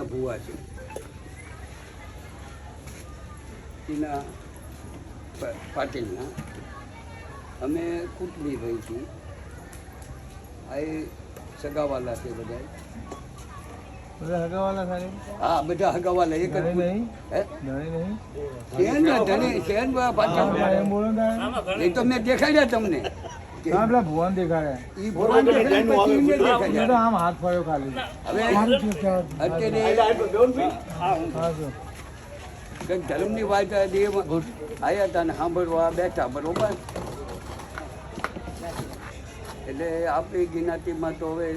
ભુવા છે એના પાટીલના અમે કુટલી રહીશું. આ એ સગાવાલા છે બધા. હા, બધા હગાવાલા એક જ. એ તો મેં દેખાડ્યા તમને. ભુવન દેખાડ્યા આમ હાથ ફર્યો ખાલી. હવે અત્યારે ધર્મની વાત આવ્યા હતા ને સાંભળવા બેઠા, બરોબર. એટલે આપણી જ્ઞાતિમાં તો હવે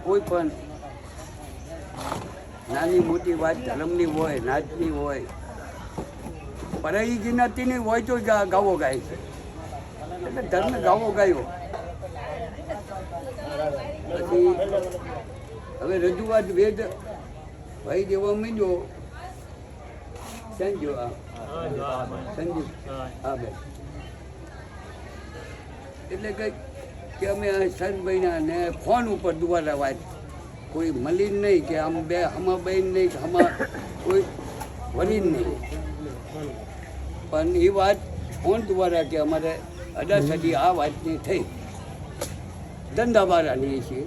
કોઈ પણ નાની મોટી વાત ધર્મની હોય, નાચની હોય, પણ એ જ્ઞાતિની હોય તો ગાવો ગાય છે. એટલે ધર્મ ગાવો ગાયો. પછી હવે રજૂઆત વેદ ભાઈ દેવા માંડ્યો. સંજુ સંજુ હા બે એટલે કંઈક કે અમે સંતભાઈના ને ફોન ઉપર દ્વારા વાત કોઈ મળી નહીં કે આમ બે હમા બહેન નહીં કે હમા કોઈ વળી નહીં, પણ એ વાત ફોન દ્વારા કે અમારે અડાસડી આ વાતની થઈ ધંધાવાળાની છે.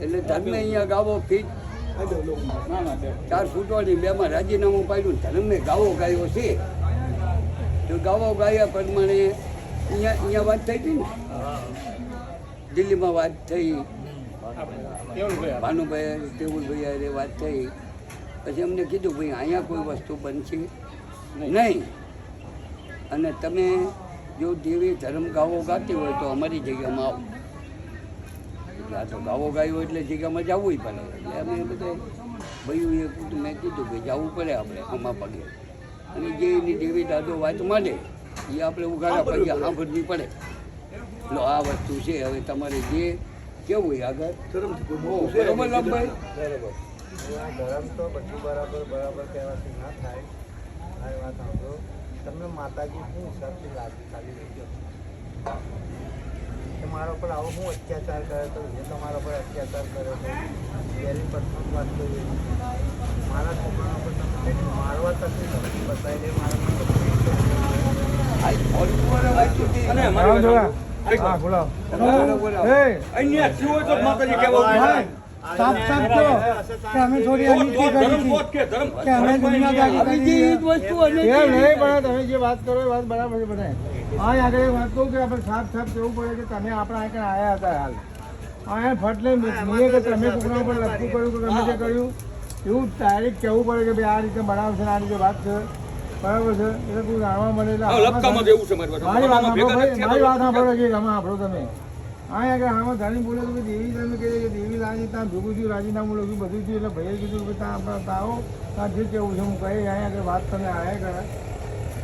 એટલે ધર્મે અહીંયા ગાવો ફીટ 4 ફૂટોની 2માં રાજીનામું પાડ્યું. ધર્મે ગાવો ગાયો છે તો ગાવો ગાયા પ્રમાણે અહીંયા વાત થઈ હતી ને, દિલ્હીમાં વાત થઈ, ભાનુભાઈ કેવુલભાઈ વાત થઈ. પછી અમને કીધું ભાઈ અહીંયા કોઈ વસ્તુ બનશે નહીં, અને તમે જો દેવી ધર્મ ગાવો ગાતી હોય તો અમારી જગ્યામાં આવો. એટલે આ તો ગાવો ગાયો એટલે જગ્યામાં જવું પડે. એટલે અમે બધા ભાઈઓએ મેં કીધું કે જવું પડે આપણે આમાં પગે, અને જે એની દેવી દાદો વાત માંડે એ આપણે ઉઘાડા પગે સાંભળવી પડે. એટલે આ વસ્તુ છે. હવે તમારે જે કેવું હોય આગળ બરોબર લાભભાઈ? ધર્મ તો બધું બરાબર કહેવાથી ના થાય. આ વાત સાંભળો, તમને માતાજી શું હિસાબથી લાગી ખાલી રહી ગયો કે મારા પર આવો હું અત્યાચાર કરે તો જે તમારા પર અત્યાચાર કર્યો હતો. પહેલી પ્રથમ વાત તો એ મારા છોકરા પર તમે મારવા તકલીફ નથી બતાવી દે. તમે જે વાત કરો એ વાત બરાબર છે બધા. હા, આગળ વાત કહું કે આપણે સાફ કહેવું પડે કે તમે આપણા આગળ આવ્યા હતા. હાલ અહીંયા ફટ લઈને કે તમે છોકરા ઉપર લખવું કર્યું કે તમે જે કર્યું એવું ડાયરેક્ટ કહેવું પડે કે ભાઈ આ રીતે બનાવશે, આ રીતે વાત છે, બરાબર છે. એટલે તું જાણવા મળે એટલે મારી વાત સાંભળો કે તમે સાંભળો તમે. હા, આગળ આમાં ધારી બોલે તો દેવી તમે કહે કે દેવી લાગી ત્યાં ભેગું થયું, રાજીનામું લખ્યું, બધું થયું. એટલે ભાઈએ કીધું કે ત્યાં આપણે આવો, ત્યાં જે કેવું છે હું કહે અહીંયા આગળ વાત તમે આવ્યા કરે.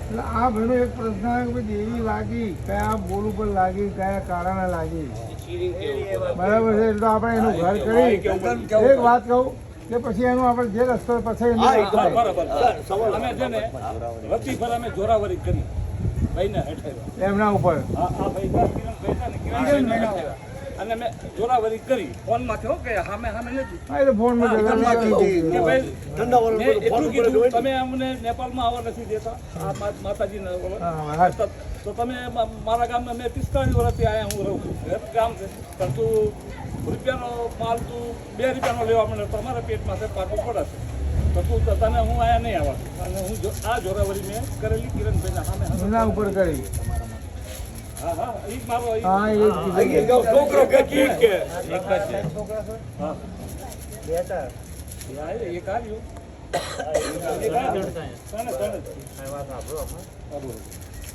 એટલે આ ભાઈનો એક પ્રશ્ન આવ્યો કે દેવી લાગી કયા બોલ ઉપર લાગી, કયા કારણે લાગી, બરાબર છે. એટલે આપણે એનું ઘર કરી એક વાત કહું કે પછી એનું આપણે જે રસ્તો પછી જોરાવરી કરી એમના ઉપર અને મેં જોરાવરી કરી ફોનમાં થયો કે સામે નથી. હા, એટલે ફોનમાં એટલું કીધું તમે અમને નેપાળમાં આવવા નથી દેતા આ માતાજીના, તો તમે મારા ગામમાં મેં 45 વર્ષથી અહીંયા હું રહું છું. ગામ છે પણ તું રૂપિયાનો માલ તું 2 રૂપિયાનો લેવા મને તમારા પેટમાં છે પાકું પડે તો તું તને હું અહીંયા નહીં આવવા. અને હું આ જોરાવરી મેં કરેલી કિરણભાઈના સામે ઉપર કરી. હા હા, એ મારો છોકરો કે એક જ છે. હા એક આવ્યું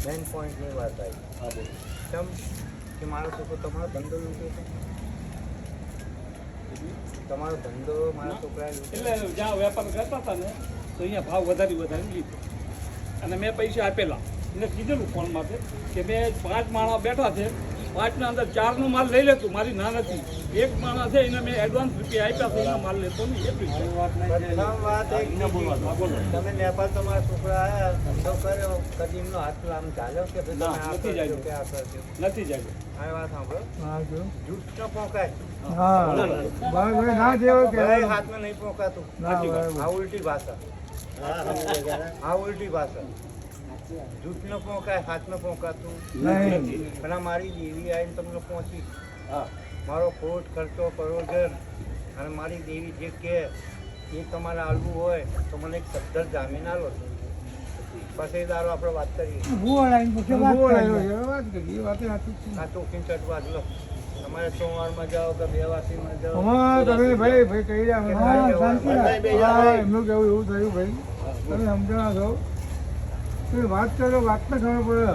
મેન પોઈન્ટની વાત આવી કેમ કે મારો છોકરો તમારો ધંધો લૂંટે છે. તમારો ધંધો મારા છોકરાએ એટલે જ્યાં વેપાર કરતા હતા ને તો અહીંયા ભાવ વધારી લીધો અને મેં પૈસા આપેલા. એને કીધેલું ફોનમાં કે મેં 5 માણસ બેઠા છે 5 અંદર 4 નો માલ લઈ લેતું, મારી ના નથી. એક માણસ છે એને મેં એડવાન્સ રૂપિયા આપ્યા છે, એનો માલ લેતો નહીં એટલી જ વાત. પ્રથમ વાત એક તમે નેપાળ તમારા છોકરા આયા ધંધો કર્યો, કદી એમનો હાથ આમ ચાલ્યો કે ભાઈ તમે આ નથી કરજો જાગ્યો. કે આ કરજો? નથી જાય. આ વાત સાંભળો, જૂઠ ન પોકાય. ના જેવો ભાઈ હાથમાં નહીં પોકાતું. ના આ ઉલટી ભાષા, આ ઉલટી ભાષા. જૂઠ ન પોકાય, હાથ ન પોકાતું નહીં. પણ આ મારી દેવી આવીને તમને પહોંચી, હા. મારો ખોટ ખર્ચો પરોજન અને મારી દેવી જે કે એ તમારે આલવું હોય તો મને એક સદ્ધર જામીન આલો. પછી દારો આપણે વાત કરીએ. વાત કરી એ વાતે સાચી જ છે. આ ચોખીન ચટવા જ લો. તમારે સોમવારમાં જાઓ કે બેવાસીમાં જાઓ. આમાં તમે ભાઈ કહી રહ્યા મને. હા, શાંતિ રાખ. હા, એમનું કેવું એવું થયું ભાઈ, તમે સમજણા છો તમે વાત કરો, વાત ને ખબર પડે.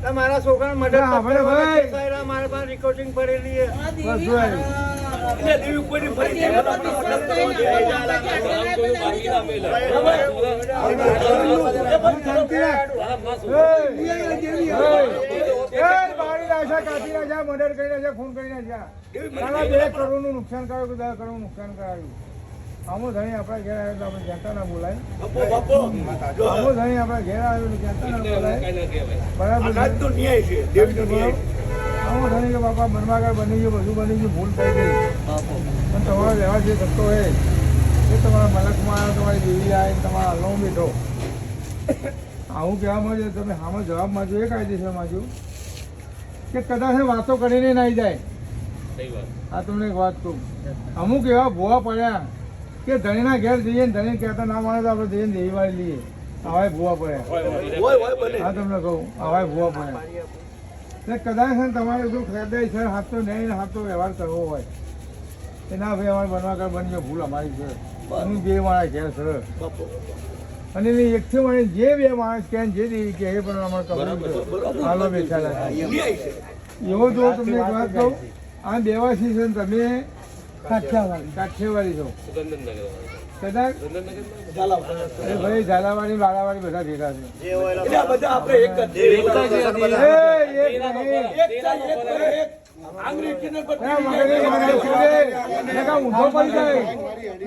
તો મારા છોકરાને મદદ હા, ભલે ભાઈ. ભાઈ મારા પાસે રેકોર્ડિંગ પડેલી છે. બસ ભાઈ. એટલે દેવી કોઈની ફરી જાય. શાંતિ રાખ. બાળી નાખ્યા, કાપી નાખ્યા, મર્ડર કરી નાખ્યા, ખૂન કરી નાખ્યા. સાલા 2 કરોડનું નુકસાન કરાયું કે 10 કરોડનું નુકસાન કરાયું. આમો ધણી આપણા ઘેર આવ્યો તો આપણે જનતા ના બોલાય. આમો ધણી આપણા ઘેર આવ્યો તો જનતા ના બોલાય. બરાબર છે? આમો ધણી કે બાપા મનમાં બની ગયું, બધું બની ગયું, ભૂલ થઈ ગઈ. પણ તમારો વ્યવહાર જે થતો હોય એ તમારા મલકમાં આવ્યો, તમારી દેવી આવે, તમારા હલવો બેઠો. આવું કહેવા માંગે તમે આમાં જવાબ માંગો એ કાયદેસર માંગો કે કદાચ એ વાતો કરીને ના જાય. આ તમને એક વાત કહું, અમુક એવા ભૂવા પડ્યા કે ધણીના ઘેર જઈએ ને ધણી કહેતા ના માને તો આપણે જઈએ ને દેવી વાળી લઈએ. આવા ભૂવા પડ્યા. હા તમને કહું, આવા ભૂવા પડ્યા. એટલે કદાચ છે ને તમારે જો કાયદેસર હાથો નહીં ને હાથો વ્યવહાર કરવો હોય કે ના ભાઈ અમારે બનવા કર બની ગયો, ભૂલ અમારી છે, હું બે માણસ ઘેર સર અને એની એકથી મને જે 2 માણસ કહે જે દેવી કહે એ પણ અમારે કરવું છે. હાલો બેઠા એવો જો તમને એક વાત કહું, આ દેવાસી છે ને તમે કાઠિયાવાડી છો કદાચ એ ભાઈ ઝાલાવાડી બાલાવાડી બધા ભેગા છે.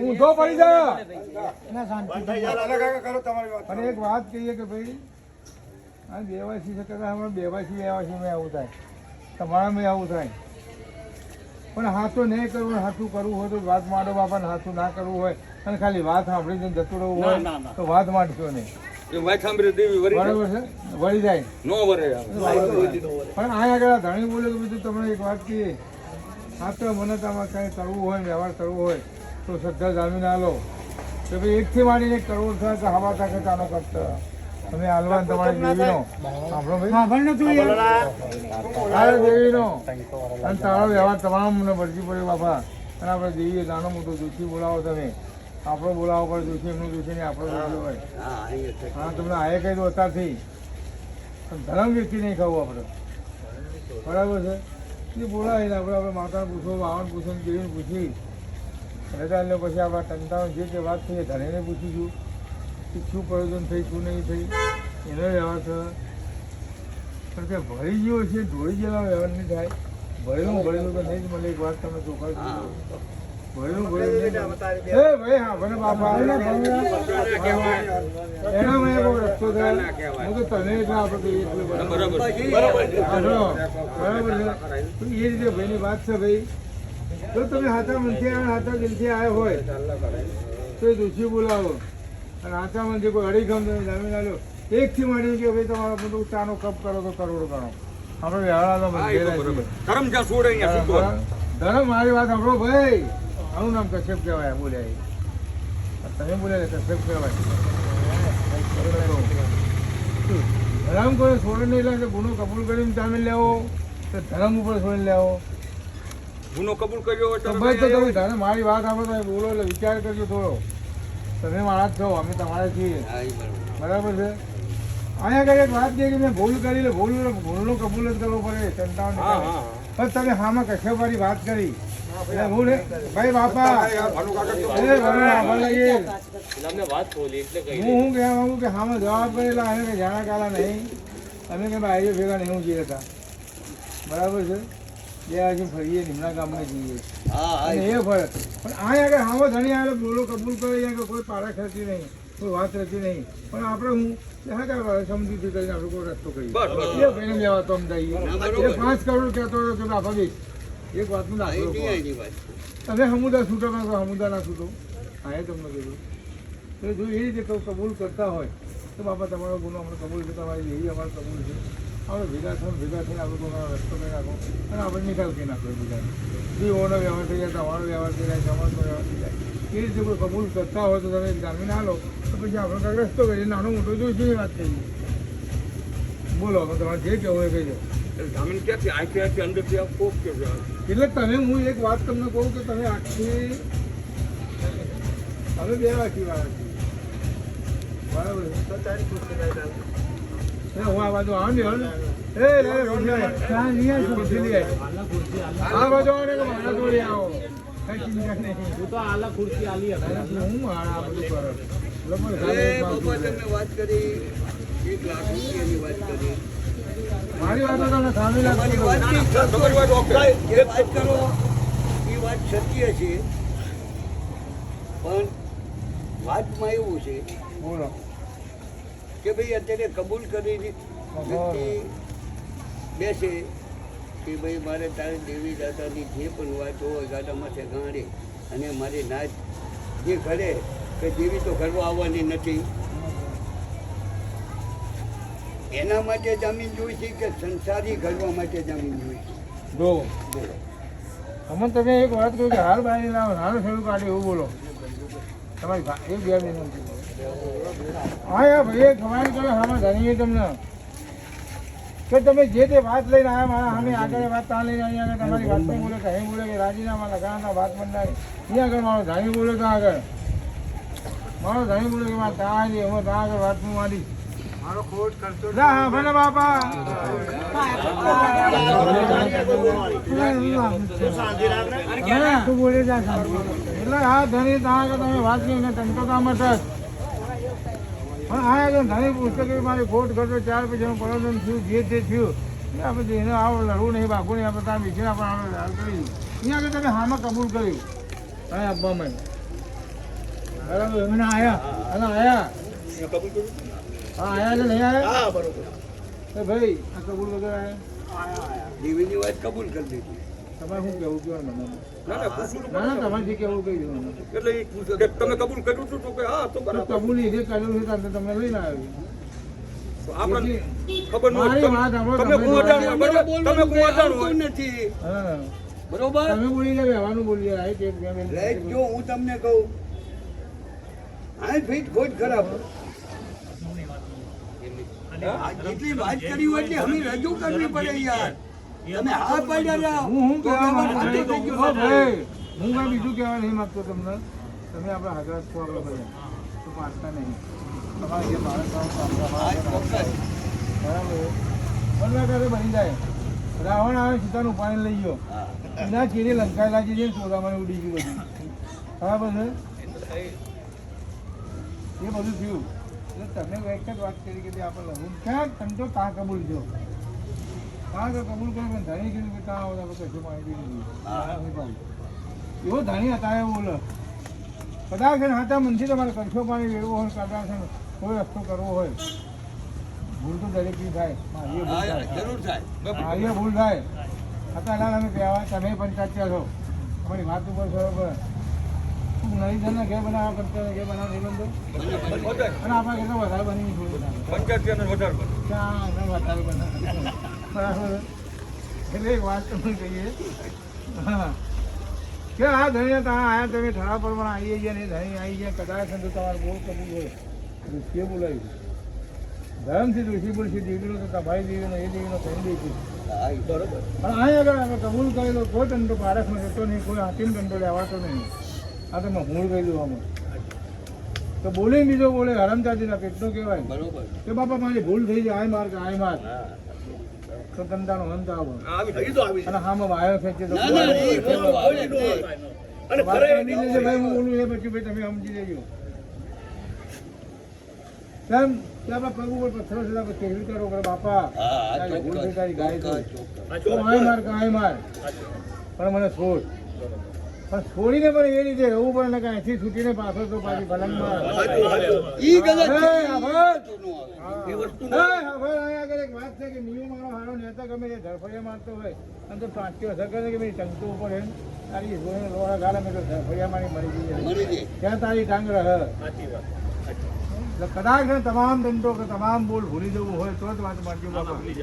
ઊંધો પડી જાય. અને એક વાત કહીએ કે ભાઈ આ બેવાસી છે, કદાચ અમારે બેવાસી મેં આવું થાય, તમારામાં આવું થાય. પણ હાથું નહીં કરવું, હાથું કરવું હોય તો વાત માંડો બાપાને, હાથું ના કરવું હોય અને ખાલી વાત સાંભળીને જતું રહેવું હોય તો વાત માંડશો નહીં. બરાબર છે? વળી જાય. પણ આ આગળ ધણી બોલે કે બીજું તમને એક વાત કહીએ, હા તો મને તમારે કંઈ કરવું હોય, વ્યવહાર કરવો હોય તો શ્રદ્ધા જામીન આલો કે ભાઈ એકથી માંડીને 1 કરોડ થાય તો હવા તાકે તાનો કરતા તમે હાલવાન તમારી દેવીનો સાંભળો ભાઈ, તારા દેવીનો અને તારો વ્યવહાર તમામને ભરજી પડે બાપા. અને આપણે દેવીએ નાનો મોટો દોષી બોલાવો, તમે આપણો બોલાવો પડે દોષી, એમનું દોષી નહીં આપણો દોષી હોય. હા તમને આયે કહી દો અત્યારથી, ધર્મ વ્યક્તિ નહીં ખાવું આપણે. બરાબર છે? એ બોલાવીને આપણે માતાને પૂછો, વાવણ પૂછો, દેવીને પૂછી રજા એટલે પછી આપણા ટંટાનો જે તે વાત થઈ એ ધણીને પૂછીશું કે શું પ્રયોજન થઈ, શું નહીં થઈ, એનો વ્યવહાર થયો. પણ કે ભળી ગયો છે, ઢોળી ગયેલા વ્યવહાર નહીં થાય. ભરેલું તો નહીં જ મળે. એક વાત તમે ચોખા ભરેલું નહીં. એ ભાઈ હા ભલે બાપા એનો મને બહુ રસ્તો થાય. હું તો તને એટલે આપણે બરાબર છે. એ રીતે ભાઈની વાત છે. ભાઈ જો તમે હાથા મનથી આવે, હાથા દિલથી આવ્યા હોય તો એ દોષી બોલાવો. અને હાથા મનથી કોઈ અડીખમ તમે જામીન આવ્યો એકથી માંડી કે ભાઈ તમારો બધું ચાનો કપ કરો તો કરોડ ગણો. આપણે વ્યવહાર ધર્મ મારી વાત સાંભળો ભાઈ. આનું નામ કશ્યપ કહેવાય. બોલ્યા તમે બોલ્યા કશ્યપ કહેવાય. ધર્મ કોઈ છોડે નહીં એટલે ગુનો કબૂલ કરીને જામીન લેવો તો ધર્મ ઉપર છોડી લેવો. ગુનો કબૂલ કર્યો તો ભાઈ તો તમે ધર્મ મારી વાત સાંભળો, તમે બોલો એટલે વિચાર કરજો થોડો. તમે મારા જ છો, અમે તમારા છીએ. બરાબર છે? અહીંયા આગળ એક વાત છે કે મેં ભૂલ કરી એટલે ભૂલનો કબૂલ જ કરવો પડે. પણ તમે હામાં કશ્યપવાળી વાત કરી એટલે હું ભાઈ બાપા હું કહેવા માંગુ કે હામાં જવાબ કરેલા અમે કે જાણા કાલા નહીં, અમે કે ભાઈઓ ભેગા નહીં હું જઈએ હતા. બરાબર છે બે આજે ફરીએ નિમણા ગામને જઈએ હા અને હા એ ફરક પણ આ આગળ હાવો ધણી આવે બોલો કબૂલ કરે કે કોઈ પારા ખેંચી નહીં કોઈ વાત રહેતી નહીં પણ આપણે હું હા કે સમજૂતી કરીને આપણે કોઈ રસ્તો કરીએ એ ભાઈને લેવા તો અમદાઈએ એ 5 કરોડ કહેતો હતો કે બાપા ભાઈ એક વાતનું દાખલો કહો. એની વાત તમે હમુદા છૂટો ના કહો હમુદા ના છૂટો હા એ તમને કીધું તો જો એ રીતે કબૂલ કરતા હોય તો બાપા તમારો ગુનો આપણે કબૂલ છે તમારી દેવી અમારો કબૂલ છે આપણે ભેગા થઈને આપણે કોઈનો રસ્તો કરી નાખો અને આપણે નિકાલ કરી નાખો બીજાને જીવોનો વ્યવહાર થઈ જાય તમારો વ્યવહાર થઈ જાય સમાજનો વ્યવહાર થઈ જાય એ રીતે કોઈ કબૂલ કરતા હોય તો તમે જામીન ના લો તો પછી આપણે કંઈક રસ્તો કરીએ નાનો મોટો જોઈશું એ વાત કરીએ બોલો હવે તમારે જે કહેવું એ કહી દો જામીન ક્યાંથી આખી અંદરથી આપ કોક કે એટલે તમે હું એક વાત તમને કહું કે તમે આખી અમે બે વાકી વાળા છીએ બરાબર હું આ બાજુ આવો ને એ લે ચા લઈ આવ ખુરશી લઈ આવ આ બાજુ આવો ને કે મારા જોડે આવો કઈ ચિંતા નહીં હું તો આલા ખુરશી આલી હતી હું મારા બધું કરો એ બાપા તમે વાત કરી 1 લાખ રૂપિયાની વાત કરી મારી વાત તો તમને સામે તમારી વાત લાગતી એ વાત કરો એ વાત સત્ય છે પણ વાતમાં એવું છે બોલો કે ભાઈ અત્યારે કબૂલ કરીને વ્યક્તિ બેસે કે ભાઈ મારે તારે દેવી દાદાની જે પણ વાત હોય ગાડા માથે ગાંડે અને મારી નાચ જે ઘરે કે દેવી તો ઘરમાં આવવાની નથી એના માટે જામીન જોઈ છે કે સંસારી ઘડવા માટે જામીન જોઈ છે જો અમને તમે એક વાત કહ્યું કે હાલ બારી લાવો હાલ શરૂ કાઢે એવું બોલો તમારી એક બે વિનંતી હા યાર ભાઈ ખબર કરો હામાં ધણીએ તમને કે તમે જે તે વાત લઈને આવ્યા મારા સામે આગળ વાત ત્યાં લઈને અહીંયા આગળ તમારી વાત પણ બોલે કે અહીં બોલે કે રાજીનામા લગાવવાના વાત મંડાય અહીંયા આગળ મારો ધણી બોલે ત્યાં આગળ મારો ધણી બોલે કે મારે ત્યાં આવી હું ત્યાં આગળ વાત હું મારી મારો ખોટ કરતો હા ભલે બાપા બોલે જા એટલે હા ધણી ત્યાં આગળ તમે વાત કરીને તંતો કામ જ પણ આ આગળ ધણી પુસ્તક મારી ખોટ કરતો 4 પૈસાનું પ્રલોભન થયું જે તે થયું આપણે એને આવો લડવું નહીં બાકું નહીં આપણે ત્યાં બેસીને આપણે આપણે હાલ કરી અહીંયા આગળ તમે હામાં કબૂલ કર્યું હા આપવામાં બરાબર એમને આવ્યા અને આવ્યા હા આયા કે નહીં આયા હા બરોબર તો ભાઈ આ કબૂલ વગર આયા દેવીની વાત કબૂલ કરી દીધી તમારે શું કહેવું કહો મને ના તમારે જે કહેવું કહી દો મને એટલે એ પૂછે કે તમે કબૂલ કર્યું હતું તો કે હા તો બરાબર કબૂલ એ જે કરેલું છે તમને તમને લઈને આવ્યું આપણને ખબર ન મારી હોય વાત સાંભળો, તમે તમે કુંવરજાણ હોય, તમે કુંવરજાણ હોય. આવતું નથી હા બરોબર તમે બોલી જાય વ્યવહારનું બોલી જાય એક બે લાઈક જો હું તમને કહું આ ફીટ ખોટ ખરાબ આ જેટલી વાત કરી હોય એટલી અમે રજૂ કરવી પડે યાર તમે હા પાડ્યા રહ્યા હું તો કહેવા તમારે માંગુ હાથે થઈ છું, ગયું. ભાઈ હું કાંઈ બીજું કહેવા નહીં માંગતો તમને તમે આપણા હાજર છો આપણે બધા તો પાછતા નહીં તમારે જે માણસ આવો તો આપણે હા, અમારા ચોક્કસ. બરાબર બદલાકારે બની જાય રાવણ આવે સીતાનું ઉપાડી લઈ ગયો હા. એના ચીરે લંકાયેલા છે સોદામાં ઉડી ગયું બધું બરાબર છે એ બધું થયું એટલે તમે એક જ વાત કરી કે આપણે લહુન ક્યાં તમે તો તા કબૂલ છો તા તો કબૂલ કરો પણ ધણી કીધું કે ત્યાં આવો આપણે કશું માહિતી નથી એવો ધણી હતા એવું બોલો કદાચ છે ને હાથા મનથી તમારે કરશો પાણી વેળવો હોય કદાચ છે ને કોઈ રસ્તો કરવો હોય ભૂલ તો દરેકની થાય મારી ભૂલ હા, થાય જરૂર થાય મારી ભૂલ થાય હતા અમે કહેવા તમે પંચાયત છો તમારી વાત ઉપર બરોબર નવી જણના ઘેર બનાવવા કરતા ઘેર બનાવવા નહીં બંધો અને આપણા ઘેર વધારે બની થોડું પંચાયત વધારે બને. ક્યાં વધારે બને બરાબર એટલે એક વાત તમને કહીએ હા કે આ ધણી ત્યાં આવ્યા તમે ઠરાવ પ્રમાણે આવી ગયા ને ધણી આવી ગયા કદાચ તો તમારે બહુ કબૂલ હોય ઋષિએ બોલાવ્યું ધર્મથી ઋષિ બોલશે દેવીનો તો તમારી દેવીનો એ દેવીનો કહી દઈશું હા, એ બરોબર પણ અહીં આગળ અમે કબૂલ કરેલો કોઈ દંડો પારખનો જતો નહીં કોઈ હાથીનો દંડો લેવાતો નહીં આ તો મેં હું કહી દઉં આમાં તો બોલે બીજો બોલે હરમજાતીના પેટનો કહેવાય બરોબર કે બાપા મારી ભૂલ થઈ જાય આય માર કે આય માર તો ધંધાનો અંત આવો અને હામાં વાયો ખેંચે તો ના, ના, એ બરોબર બોલે જ નહીં. અને વાત ખરે કરી લેજે ભાઈ હું બોલું એ પછી ભાઈ તમે સમજી લેજો કેમ કે આપણા પગ ઉપર પથ્થરો છે આપણે કેવી કરો કરે બાપા હા, તારી ભૂલ થઈ તારી ગાય છે ચોક્કસ. તો આય માર કાંઈ માર પણ મને છોડ પણ છોડીને પણ એ રીતે રહેવું પડે ને કે અહીંથી છૂટીને પાછો તો પાછી ભલંગમાં ઈ ગલત છે. આભાર. નો આવે. એ વસ્તુ હવે અહીંયા આગળ એક વાત છે કે નિયમ મારો હારો નેતા ગમે તે ધરફડિયા મારતો હોય અને તો પાંચથી અસર કરે કે ભાઈ ટંકતો ઉપર એમ તારી જોઈને લોડા ગાળે મેં તો ધરફડિયા મારી મરી જઈએ મરી જાય. ત્યાં તારી ટાંગ રહે સાચી વાત એટલે કદાચ છે તમામ દંડો કે તમામ બોલ ભૂલી જવું હોય તો જ વાત મારજો બાપા ભૂલી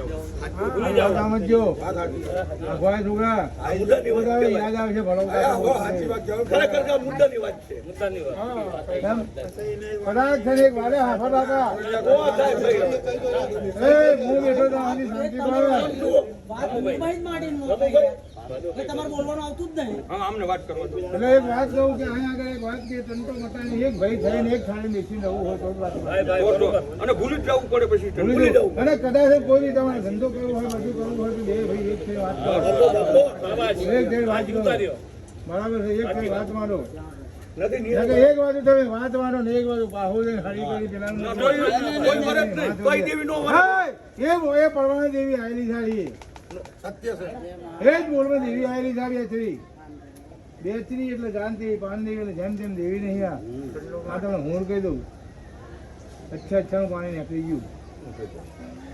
જાઓ આ સમજજો અગવાય છોકરા બધા યાદ આવશે ભલો ખરેખર આ મુદ્દાની વાત છે મુદ્દાની વાત એમ કદાચ છે ને એક વાલે હાફા બાપા એ હું બેઠો તો આની શાંતિ પાડો તમારે બોલવાનું આવતું જ નહીં. હા અમને વાત કરવા દો એટલે એક વાત કહું કે અહીંયા આગળ એક વાત કે તંતો મતાની એક ભાઈ થઈને એક થાળી બેસી રહેવું હોય તો જ વાત ભાઈ ભાઈ બરોબર અને ભૂલી જ જવું પડે પછી ભૂલી જવું. અને કદાચ કોઈ બી તમારે ધંધો કરવો હોય બધું કરવું હોય તો બે ભાઈ એક થઈ વાત કરો એક થઈ વાત કરો બરાબર છે એક થઈ વાત માનો એક બાજુ તમે વાત માનો ને એક બાજુ બાહુ લઈને હરી કરી પેલાનું હા, એ પડવાની દેવી આવેલી સારી એ જ બોલમાં દેવી આવેલી સારી અથડી બેચરી એટલે જાનતી પાન દેવી એટલે જેમ તેમ દેવી નહીં આ તમે હું કહી દઉં અચ્છાનું પાણી નીકળી ગયું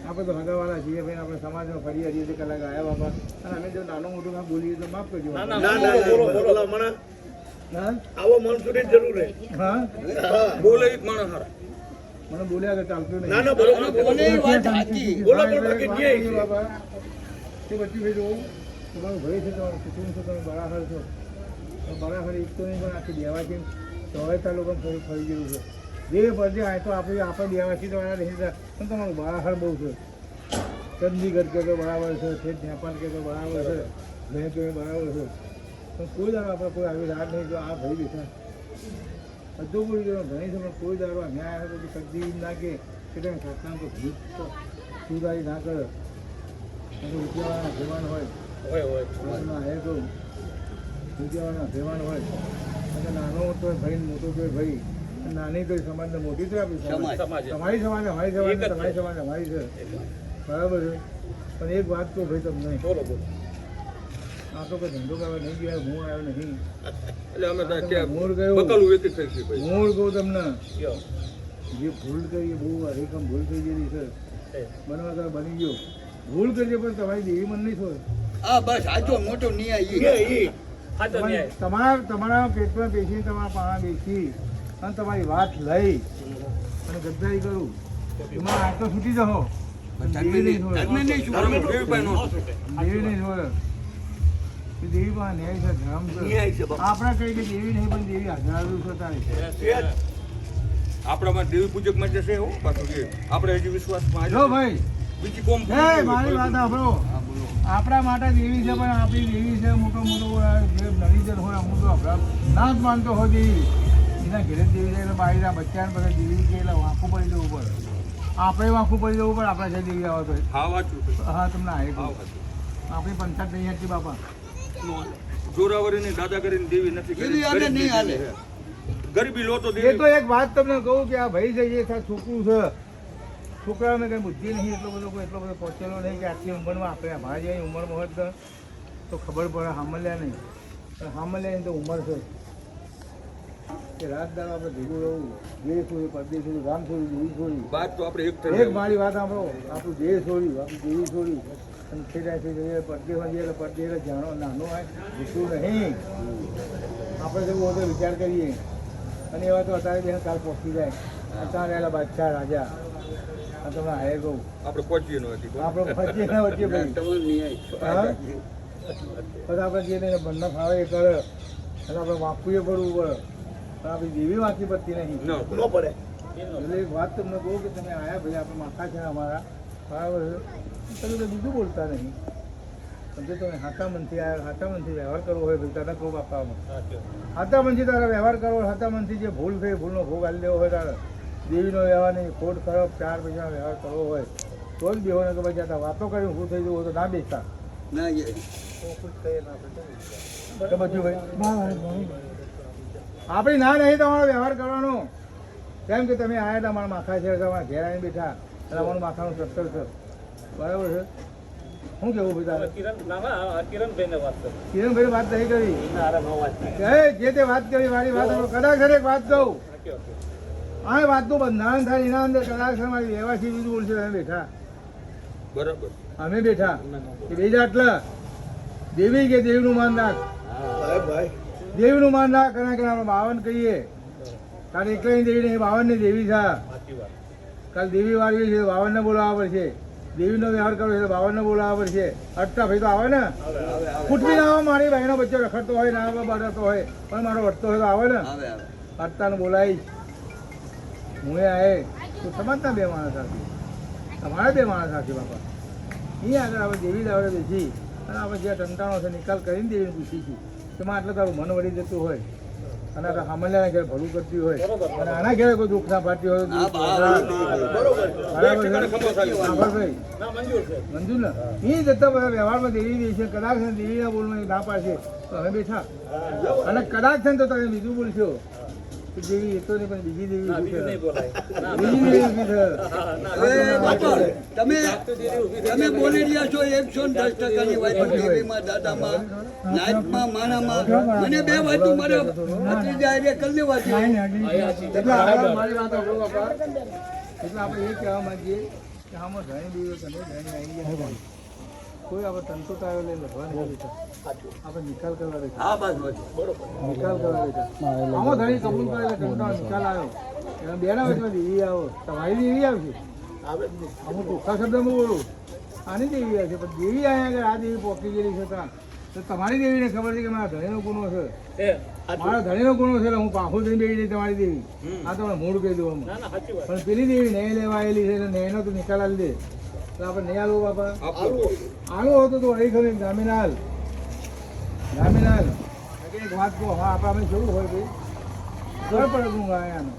આપણે તો હગાવાળા છીએ ભાઈ આપણે સમાજમાં ફરી હરીએ છીએ કલાક આવ્યા બાપા અને અમે જો નાનું મોટું કામ બોલીએ તો માફ કરજો હા આવો માણસો ની જરૂર છે હા બોલે એક માણસ હારા મને બોલ્યા કે ચાલતું નહીં ના બરોબર બોલે એ વાત સાચી. બોલો પણ બાકી ન્યાય છે. બાબા તે બચ્ચી ભાઈ જોવું તમારું ભાઈ છે તમારું કુટુંબ છે તમે બરાબર છો બરાબર એક તો નહીં પણ આખી દેવાથી સવાયતા લોકો થોડું ફરી ગયું છે જે બધે આ તો આપણે દેવાથી તો નહીં પણ તમારું બરાબર બહુ છે ચંદીગઢ કે તો બરાબર છે છે નેપાળ કે તો બરાબર છે મેં તો બરાબર છે પણ કોઈ દાડો આપણે કોઈ આવી રાત નહીં જો આ ભાઈ બેઠા બધું બોલી ગયો ઘણી સમય કોઈ દાડો અહીંયા આવ્યા તો કદી ના કે તમે ખાતા તો ભૂત તો સુધારી ના કરે રૂપિયાવાળા ભેવાન હોય સમાજમાં હે તો રૂપિયાવાળા ભેવાન હોય અને નાનો તો ભાઈ મોટો તો ભાઈ અને નાની તો સમાજને મોટી તો આપી સમાજ. તમારી સમાજ અમારી સમાજ તમારી સમાજ અમારી છે બરાબર છે પણ એક વાત તો ભાઈ તમને બોલો બોલો આ તો કોઈ ધંધો કરવા નહીં ગયા હું આવ્યો નહીં એટલે અમે તો ક્યાં મૂળ ગયો બકલું એક જ થઈ ગયું ભાઈ મૂળ કહું તમને યો. જે ભૂલ કરી એ બહુ હરેકમ ભૂલ થઈ ગયેલી છે બનવા તો બની ગયો ભૂલ કરજે પણ તમારી દેવી મન નહીં છોડે આ બસ સાચો મોટો ન્યાય ઈ. સાચો ન્યાય. તમારા પેટમાં બેસી તમારા પાણા બેસી અને તમારી વાત લઈ અને ગદ્દારી કરું એમાં આ તો છૂટી જશો ધર્મે નહીં શું દેવી નહીં છોડે એ દેવી પણ ન્યાય છે ધર્મ છે આપણા કઈ કે દેવી નહીં પણ દેવી હજારો છે તારી આપણામાં દેવી પૂજક માટે છે હો પાછું કે આપણે હજી વિશ્વાસમાં જો ભાઈ બીજી કોમ હે મારી વાત સાંભળો આપણા માટે દેવી છે પણ આપણી દેવી છે મોટો જે નરીજન હોય અમુક તો આપણા ના જ માનતો હોય દેવી એના ઘેરે જ દેવી છે એટલે બાળીના બચ્ચાને બધા દેવી કે એટલે વાંખું પડી જવું પડે આપણે વાંખું પડી જવું પડે આપણા જે દેવી આવો તો હા વાંચું હા તમને આવે હા કહું. આપણી પંચાયત નહીં હતી બાપા જોરાવરીની દાદાગીરીની દેવી નથી એવી હાલે નહીં હાલે. ગરીબી લો તો એ તો એક વાત તમને કહું કે આ ભાઈ છે એ છોકરું છે છોકરાઓને કંઈ બુદ્ધિ નહીં એટલો બધો પહોંચેલો નહીં કે આટલી ઉંમરમાં આપણે અમારા જેવી ઉંમરમાં હોત તો ખબર પડે સાંભળ્યા નહીં પણ સાંભળ્યા તો ઉંમર છે કે રાત દાડો આપણે ભેગું રહું દેશ છોડ્યું પરદેશ છોડ્યું ગામ છોડ્યું દેવી છોડ્યું વાત તો આપણે એક એક થઈ મારી વાત સાંભળો આપણું દેશ છોડ્યું આપણું દેવી છોડ્યું અને ખેડાય છે જઈએ પરદેશમાં જઈએ એટલે પરદેશ જાણો નાનો હોય ઘૂસવું નહીં આપણે જવું હોય તો વિચાર કરીએ અને એવા તો અત્યારે બેન કાલ પહોંચી જાય અત્યારે રહેલા બાદશાહ રાજા આ તમને હારે કહું આપણે પહોંચીએ નથી આપણે વચ્ચે ના વચ્ચે ભાઈ તમારો ન્યાય. હા પછી આપણે જે લઈને બંને ફાવે એ કરે અને આપણે વાંકવું એ પડવું પડે પણ આપણી દેવી વાંકી પડતી નહીં ન પડે એટલે એક વાત તમને કહું કે તમે આવ્યા ભાઈ આપણે માથા છે ને અમારા બરાબર છે તમે તો બીજું બોલતા નહીં પણ જો તમે હાથા મનથી આવ્યા હાથા મનથી વ્યવહાર કરવો હોય ભાઈ તને કહું આપવામાં હાથા મનથી તારે વ્યવહાર કરવો હોય હાથા મનથી જે ભૂલ થઈ ભૂલનો ભોગ આલી દેવો હોય તારે દેવીનો વ્યવહાર નહીં ખોટ ખરાબ 4 પૈસાનો વ્યવહાર કરવો હોય તો જ બેહો ને કે ભાઈ ત્યાં વાતો કરી હું થઈ જવું તો ના બેસતા ના એ. તો બધું ભાઈ આપણી ના નહીં તમારો વ્યવહાર કરવાનો કેમ કે તમે આયા હતા મારા માખા છે તમારા ઘેર આવીને બેઠા એટલે અમારું માખાનું સત્તર છે બરાબર છે શું કેવું ભાઈ કિરણભાઈને વાત કરો. કિરણભાઈ વાત નહીં કરી અરે નો વાત નહીં. જે તે વાત કરી મારી વાત સાંભળો. કદાચ એક વાત કહું ઓકે, ઓકે. આ વાતનું બંધારણ થાય એના અંદર કદાચ મારી વ્યવસ્થિત બીજું બોલશે તમે બેઠા બરાબર અમે બેઠા એ બેજા આટલા દેવી કે દેવીનું માન રાખ ભાઈ દેવીનું માન રાખ અને કે આપણે બાવન કહીએ કારણ એકલાની દેવી નહીં 52 ની દેવી છે સાચી વાત. કાલ દેવી વાળવી છે 52 ને બોલાવવા પડશે દેવીનો વ્યવહાર કરવો છે 52 ને બોલાવવા પડશે અટતા ભાઈ તો આવે ને ફૂટવી ના આવે મારી બહેનો બચ્ચો રખડતો હોય ના બળતો હોય પણ મારો વટતો હોય તો આવે ને આવે આવે અટતાને બોલાવીશ હું આએ તું સમજતા બે માણસ સાથે તમારે બે માણસ સાથે બાપા અહીં આગળ આપણે દેવી દાવડે બેસી અને આપણે જે ટંટાણો છે નિકાલ કરીને દેવીને પૂછીશું તેમાં આટલું તારું મન વળી જતું હોય અને સામાન્યના ઘેર ભલું કરતી હોય અને આના ઘેર કોઈ દુઃખ ના પાડતી હોય તો દુઃખ બરાબર છે? આભાર ભાઈ ના, મંજૂર છે. મંજૂર ને એ જતા બધા વ્યવહારમાં દેવી દે છે કદાચ છે ને દેવીના બોલવાની ના પાડશે તો અમે બેઠા અને કદાચ છે ને તો તમે બીજું બોલશો કે દેવી એ તો નહીં પણ બીજી દેવી ના, ઊભી બીજું છે. નહીં બોલાય. ના, બીજી દેવી ઊભી છે. હવે બાપા, તમે બોલી રહ્યા છો 110% વાત દેવીમાં દાદામાં નાચમાં માનામાં મને બે વાતો મારા ભત્રીજા હારે કરી દેવાતી એટલે આપણે મારી વાત સાંભળો બાપા. એટલે આપણે એ કહેવા માંગીએ કે આમાં ઘણી દેવીઓ તમે ઘણી આવી ગયા કોઈ આપણે તંતુતાઓ લઈને લખવા નથી બેઠા આપણે નિકાલ કરવા બેઠા હા બસ બસ નિકાલ કરવા બેઠા આમાં ઘણી કબૂલ કરે કે તંતુતાનો નિકાલ આવ્યો એના બેના વચમાં દેવી આવો તમારી દેવી આવશે અમુક ટૂંકા શબ્દમાં બોલું આની દેવી આવશે પણ દેવી અહીંયા આગળ આ દેવી પોકી ગયેલી છે ત્યાં તો તમારી દેવીને ખબર છે કે મારા ધણીનો ગુનો છે એ, મારા ધણીનો ગુનો છે એટલે હું પાછું થઈને બેસી જઈ તમારી દેવી આ તમને મૂળ કહી દઉં આમાં. ના, ના, સાચી વાત. પણ પેલી દેવી નહીં લેવા આવેલી છે એટલે નહેનો તો નિકાલ આલી દે તો આપણે નહીં આલવું બાપા આલો હતો તો અહીં ખરી ગામીનાલ એક વાત કહો હા આપણે આપણે જોયું હોય ભાઈ પર પડગું ગાયાનું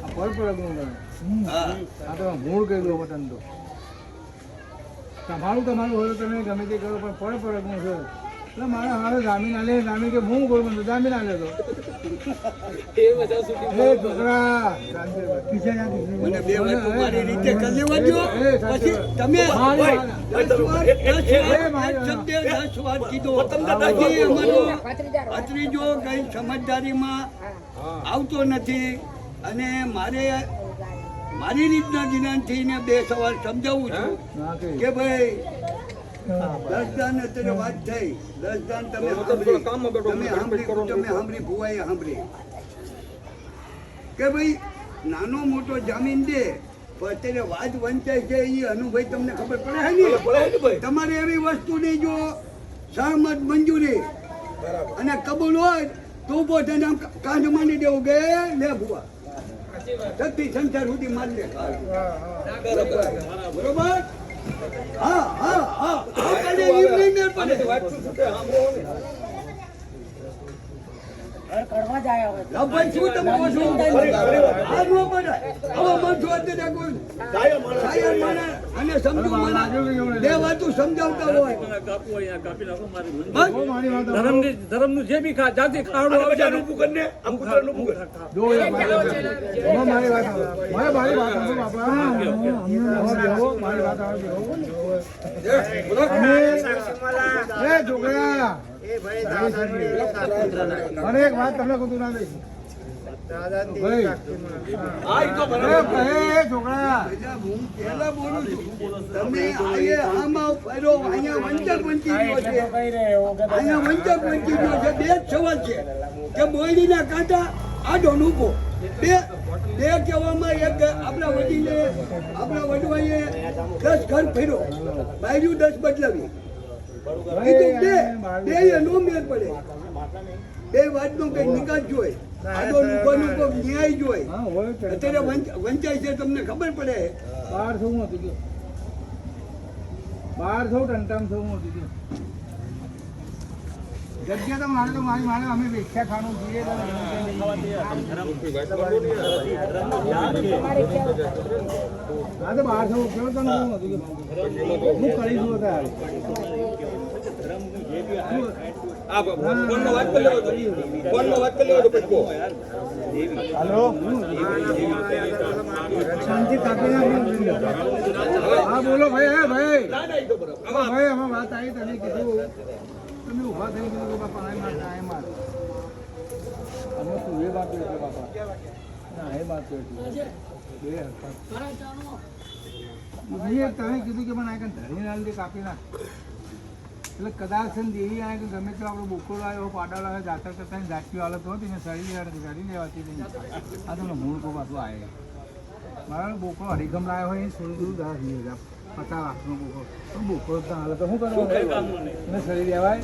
આ પર પડગું ગાય આ તો મૂળ કહી દો બટન તો તમારું હોય તો તમે ગમે તે કરો પણ પર પડગું છે એટલે મારા હારે જામીન આલે જામીન કે હું કોઈ મને જામીન આલે તો એ બધા સુધી એ છોકરા મને બે વાતો મારી રીતે કરી લેવા દો પછી તમે મારી દસ વાત કીધો હજી અમારો ભત્રીજો કઈ સમજદારીમાં આવતો નથી અને મારે મારી રીતના જ્ઞાનથી ને બે સવાલ સમજાવું છું કે ભાઈ 10 દાન અત્યારે વાત થઈ 10 દાન તમે સાંભળી ભુવાએ સાંભળી કે ભાઈ નાનો મોટો જામીન દે પણ અત્યારે વાત વંચાય છે એ અનુભવ તમને ખબર પડે ને તમારે એવી વસ્તુ નહીં જો સહમત મંજૂરી અને કબૂલ હોય તો પોતે આમ કાંધ માંડી દેવું કે લે ભુવા સત્તી સંસાર સુધી મારી લે બરોબર હા હા હા કાલે ઈ મેર પડે ભાઈ શું તમે કહો છો આ નો પડે આવા માણસો અત્યારે કોઈ કાયર માણસ અને સમજુ માણસ બે વાતો સમજાવતા હોય કાપવું હોય, અહીંયા કાપી નાખો. મારી બસ. મંજૂરી. ધર્મનું જે બી જાતિ ખાવડું આવે છે ને, જો મારી વાત સાંભળો બાપા મારી વાત છોકરા મને એક વાત તમને કીધું ના દઈશ છોકરા હું પહેલા બોલું છું તમે આમાં ફર્યો અહીંયા વંચક વંચી ગયો છે અહીંયા વંચક વંચી ગયો છે બે જ સવાલ છે કે બોયડીના કાંટા આડો ઊભો બે કહેવામાં એક આપણા વડીલે આપણા વડવાઈએ 10 ઘર ફેર્યો બાયરું 10 બદલાવી કીધું બે નો મેળ પડે બે વાતનો કઈ નિકાલ જોઈએ આડો ઊભોનો કોઈ ન્યાય જોઈએ અત્યારે વંચાય છે તમને ખબર પડે 1200 હતું કે 1200 ટંટામ 100 હતું કે જગ્યા તો મારે અમે વેચ્યા ખાનું છીએ હા તો 1200 કેવો તમે શું હતું કે હું કરીશું હતા આ ફોનનો વાત કરી લેવો તો ફોનનો વાત કરી લેવો તો પછી કહો. હાલો શાંતિ કાપી હા બોલો ભાઈ હે ભાઈ ભાઈ આમાં વાત આવી તમે કીધું તમે ઊભા થઈ કીધું કે બાપા આ માર અમે તું એ વાત એટલે બાપા ના એ વાત એટલે બે હરકત ભાઈ તમે કીધું કે મને આ ધરી નાલ દે કાપી નાખ એટલે કદાચ છે ને દેવી આવે કે ગમે તો આપણો બુકોળો આવ્યો પાડાળો આવે જાતર કરતા જાતની હાલત હોતી ને સળી લેવાતી નહીં આ તો મૂળ કો પાછું આવે મારા બોકડો હરીગમ લાવ્યો હોય એ થોડું થોડું 10,000 50 લાખનો બોકડો પણ બોકડો તો હાલત શું કરવાનું એને સળી લેવાય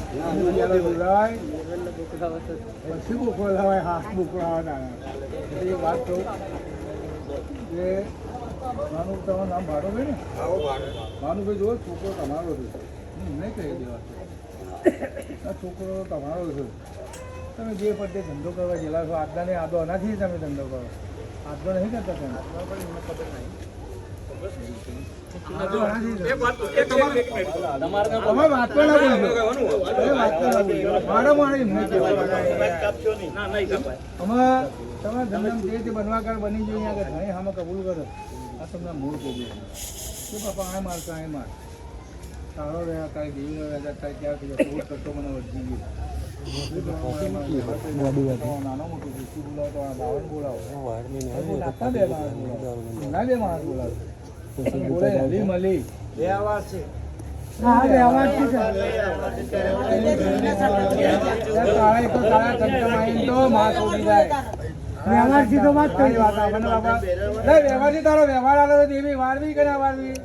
બોલાવાય પછી બોકડો લાવાય હાથ બોકડો આવવાના એટલે એક વાત કહું કે માનું તમારું નામ ભાડોભાઈ ને ભાનુભાઈ જો છોકરો તમારો છે નહીં કહી દેવા આ છોકરો તમારો છે તમે જે પટ્ટે ધંધો કરવા ગયેલા છો આજના આદો આનાથી તમે ધંધો કરો આજનો નહીં કરતા તમે બનવા કર બની જોઈએ આગળ ઘણી સામે કબૂલ કરો આ તમને મૂળ કહ્યું કે પપ્પા આ માર આ માર તારો રહ્યા તારી દેવી રહ્યા તારી ત્યાં કરતો મને વધી ગયું નાનો મોટો કૃષિ બોલાવો તો બાવન બોલાવો બે માણસ બોલાવો બોલે હલી મળી બે આવાજ છે હા બે આવાજ છે વ્યવહારથી તો વાત કરી વાત આપણને બાપા વ્યવહારથી તારો વ્યવહાર આલો દેવી વાળવી કે ના વાળવી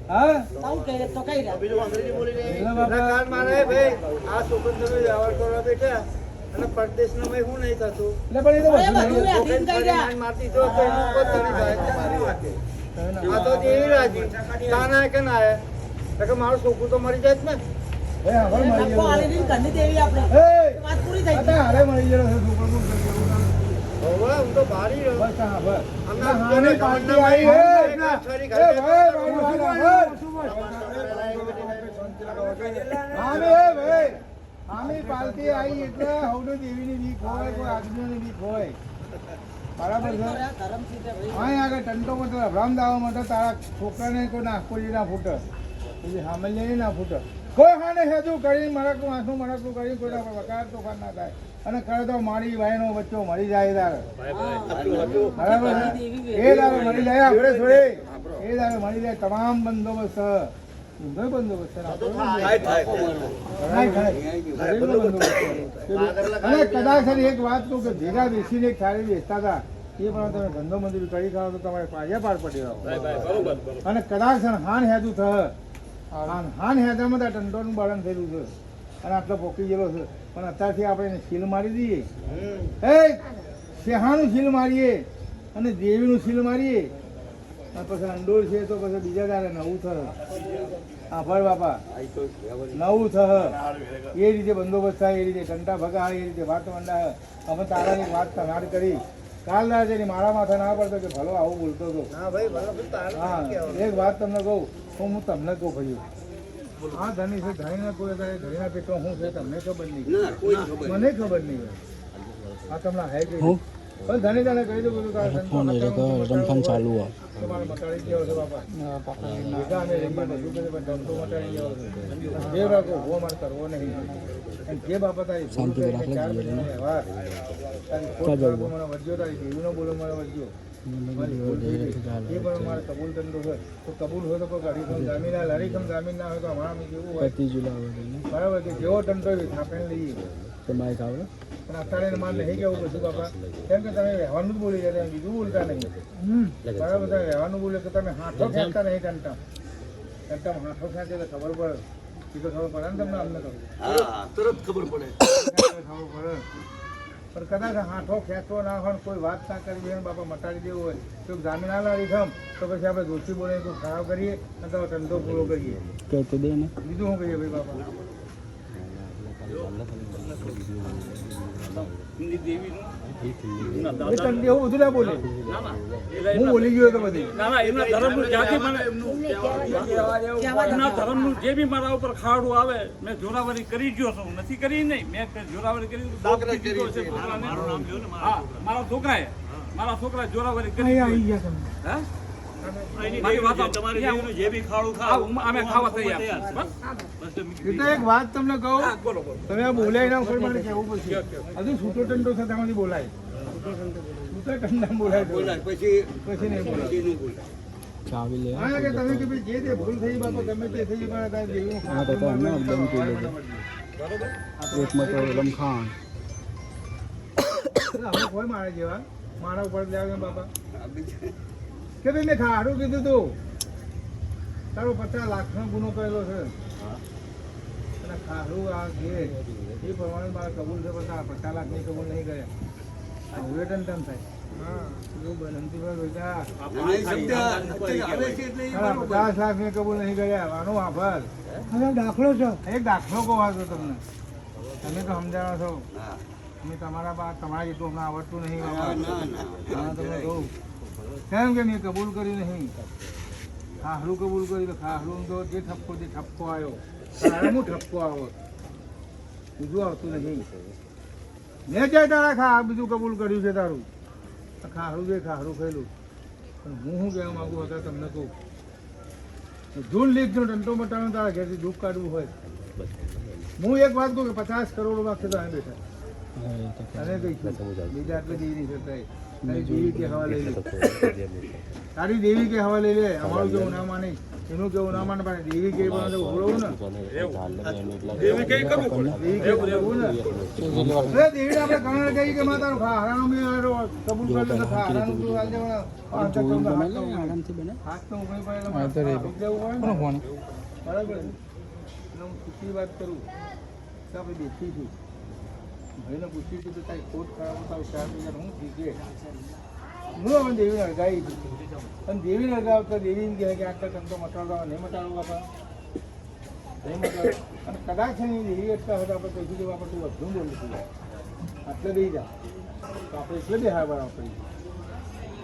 હા આવું કહે તો કઈ રહ્યા મારે ભાઈ આ સ્વતંત્ર વ્યવહાર કરવા બેઠા અને પરદેશનો મેં હું નહીં થતું એટલે પણ એ તો મારતી જો તો એનું કોઈ તણી જાય આ તો દેવી રાજી તાના કે ના આયા કે મારું છોકરું તો મરી જાય ને ભાઈ હવે મરી ગયો ઘરની દેવી આપણે વાત પૂરી થઈ ગઈ હારે મરી ગયો છોકરો હવે હું તો બારી રહ્યો બસ હા બસ આને પાર્ટી આવી હે આમી પાર્ટી આવી એટલે હવડો દેવીની બીક હોય કોઈ આજ્ઞાની બીક હોય બરાબર છે અહીં આગળ ટંટો મતો રામદાવા માટે તારા છોકરાને કોઈ નાખોજી ના ફૂટે પછી સામાન્ય ના ફૂટે કોઈ હાને હેતુ કરીને મરકનું આંખનું મરકનું કરીને કોઈ વકાર તોફાન ના થાય અને કરે તો મારી ભાઈનો બચ્ચો મરી જાય તારે બરાબર એ તારે મરી જાય આપણે છોડે એ તારે મરી જાય તમામ બંદોબસ્ત બંદોબસ્ત અને કદાચ એક વાત કહું કે ભેગા બેસીને એક થાળી બેસતા હતા એ પણ તમે ધંધો મંજૂરી કરી ખાવ તો તમારે પાયા પાર પડી રહો અને કદાચ હાન હેતુ થશે હાન હેદામાં આ ટંટોનું બાળન થયેલું છે અને આટલો પોકી ગયેલો છે પણ અત્યારથી આપણે એને શીલ મારી દઈએ એ શેહાનું શીલ મારીએ અને દેવીનું શીલ મારીએ અને પછી અંડોળ છે તો પછી બીજા દાડે નવું થશે આભાર બાપા નવું થશે એ રીતે બંદોબસ્ત થાય એ રીતે ટંટા ભગા એ રીતે વાત મંડા અમે તારાની વાત તમાર કરી કાલ રાતે મારા માથા ના પડતો કે ભલો આવું બોલતો હતો હા એક વાત તમને કહું હું તમને કહું ભાઈ આ ધણી છે ધણીના કોઈ ધણીના પેટો શું છે તમને ખબર નહીં મને ખબર નહીં આ તમને હે કે પણ ધણી તને કહી દઉં બધું રમફાન ચાલુ હોય તમારે મટાડી ગયો છે બાપા ભેગા અમે રહીએ બધું કરે પણ ધંધો મટાડી ગયો છે જે રાખો હો મારે કરવો નહીં અને જે બાપા તારી ભૂલ કરી 4 મહિનાનો વ્યવહાર તારી ખોટ કરવો મને વધ્યો તારી દેવીનો બોલો મને વધ્યો એ પણ મારે કબૂલ ધંધો હોય તો કબૂલ હોય તો કોઈ હરીખમ જામીન ના હરીખમ જામીન ના હોય તો અમારા કેવું હોય બરાબર કે જેવો ધંધો હોય થાપેણ લઈએ પણ અત્યારે માર નહીં કેવું બધું બાપા કેમ કે તમે રહેવાનું જ બોલી જાય બીજું બોલતા નહીં બરાબર તમે રહેવાનું બોલે કે તમે હાથો ખેંચતા નહીં કંટામાં હાથો ખેંચે તો ખબર પડે એ તો ખબર પડે ને તમને અમને તરત ખબર પડે ખબર પડે પણ કદાચ હાથો ખેંચવો ના હોય કોઈ વાત ના કરી દે બાપા મટાડી દેવું હોય તો જામીન આલા રીખમ તો પછી આપણે દોષી બોલે કોઈ ખરાબ કરીએ અને તો ધંધો પૂરો કરીએ બીજું શું કહીએ ભાઈ બાપા દેવીનું એ તને એવું બધું ના બોલે. ના ના એટલે હું બોલી ગયો તો બધી. ના ના એમના ધર્મનું જ્યાંથી મને એમના ધર્મનું જે બી મારા ઉપર ખાડું આવે મેં જોરાવરી કરી ગયો છું, નથી કરી નહીં, મેં જોરાવરી કરી દાખલ કીધો છે છોકરાને. હા મારા છોકરાએ જોરાવરી કરી અહીંયા દીધી. આવી ગયા તમે. હે? મારી વાત સાંભળો. જે બી ખાડું હા, અમે ખાવા તૈયાર છીએ. બસ. એ તો એક વાત તમને કહું, હા, બોલો બોલો. તમે આ બોલાય ના કોઈ મને કહેવું પડશે. હજુ છૂટો ટંટો થતા માંથી બોલાય. છૂટો ટંટા બોલાય તો. બોલાય પછી પછી નહીં બોલાય. એનું બોલાય. ચાવી લે હા કે તમે કે ભાઈ જે તે ભૂલ થઈ બાપા ગમે તે થઈ પણ તારે દેવીનું હા તો અમે એકદમ પી લેજો એકમાં તો રમખાણ અમે કોઈ મારા જેવા મારા ઉપર લાગે બાપા આ બીજું કે ભાઈ મેં ખાડું કીધું તું તારો 50 લાખનો ગુનો કરેલો છે અને ખાડું આ ઘેર એ પ્રમાણે મારા કબૂલ છે પણ 50 લાખની કબૂલ નહીં કર્યા હવે ટન થાય હા એવું બનંતી ભાઈ બેટા નહીં સમજ્યા. અત્યારે આવે છે એટલે એ બરોબર. 50 લાખ મેં કબૂલ નહીં કર્યા આનો આભાર દાખલો છે એક દાખલો કહો છો તમને તમે તો સમજાવો છો હા. અમે તમારા જેટલું અમને આવડતું નહીં ના બાબા. ના હા, તમને ના કહું કેમ કે મેં કબૂલ કરી નહીં ખાહરું કબૂલ કરી તો ખાહરું તો જે ઠપકો આવ્યો તારે હું ઠપકો આવ્યો બીજું આવતું નહીં મેં જાય તારા ખા બીજું કબૂલ કર્યું છે તારું ખાહરું જે ખાહરું ખાયેલું પણ હું શું કહેવા માંગુ હતા તમને કહું જૂન લીધનો દંડો મટાવવાનો તારા ઘેરથી દુઃખ કાઢવું હોય હું એક વાત કહું કે 50 કરોડ વાગશે તો અહીં બેઠા અને કહીશું બીજા આટલે દેવી છે તારી દેવી કે હવા લઈ લે તારી દેવી કે હવા લઈ લે અમારું કેવું ના માને એનું કેવું ના માને પણ દેવી કે પણ ઓળવું ને દેવી કઈ કરવું પડે. દેવી કે ઓળવું ને દેવી આપણે કણ કહી કે માતા ખારાનું બી કબૂલ કરી તો ખારાનું તું આલ દેવાના આરામથી બને હાથ તો ઉભી પડે એટલે દેવું હોય ને બરાબર એટલે હું ખુશી વાત કરું કે આપણે દેખી છું ભાઈને પૂછ્યું હતું કે તારી ખોટ ખરાબ તારું 4 મહિના હું શીખે હું અમે દેવીને અળગાવી દીધું અને દેવીને અળગાવતા દેવીને કહે કે આટલા ટંકો મટાડો નહીં મટાડો બાપા નહીં મટાડો અને કદાચ છે ને દેવી એટલા હતા આપણે કહીશું કે બાપા તું બધું બોલું છું આટલે દઈ જા તો આપણે એટલે બે હા બરાબર પડી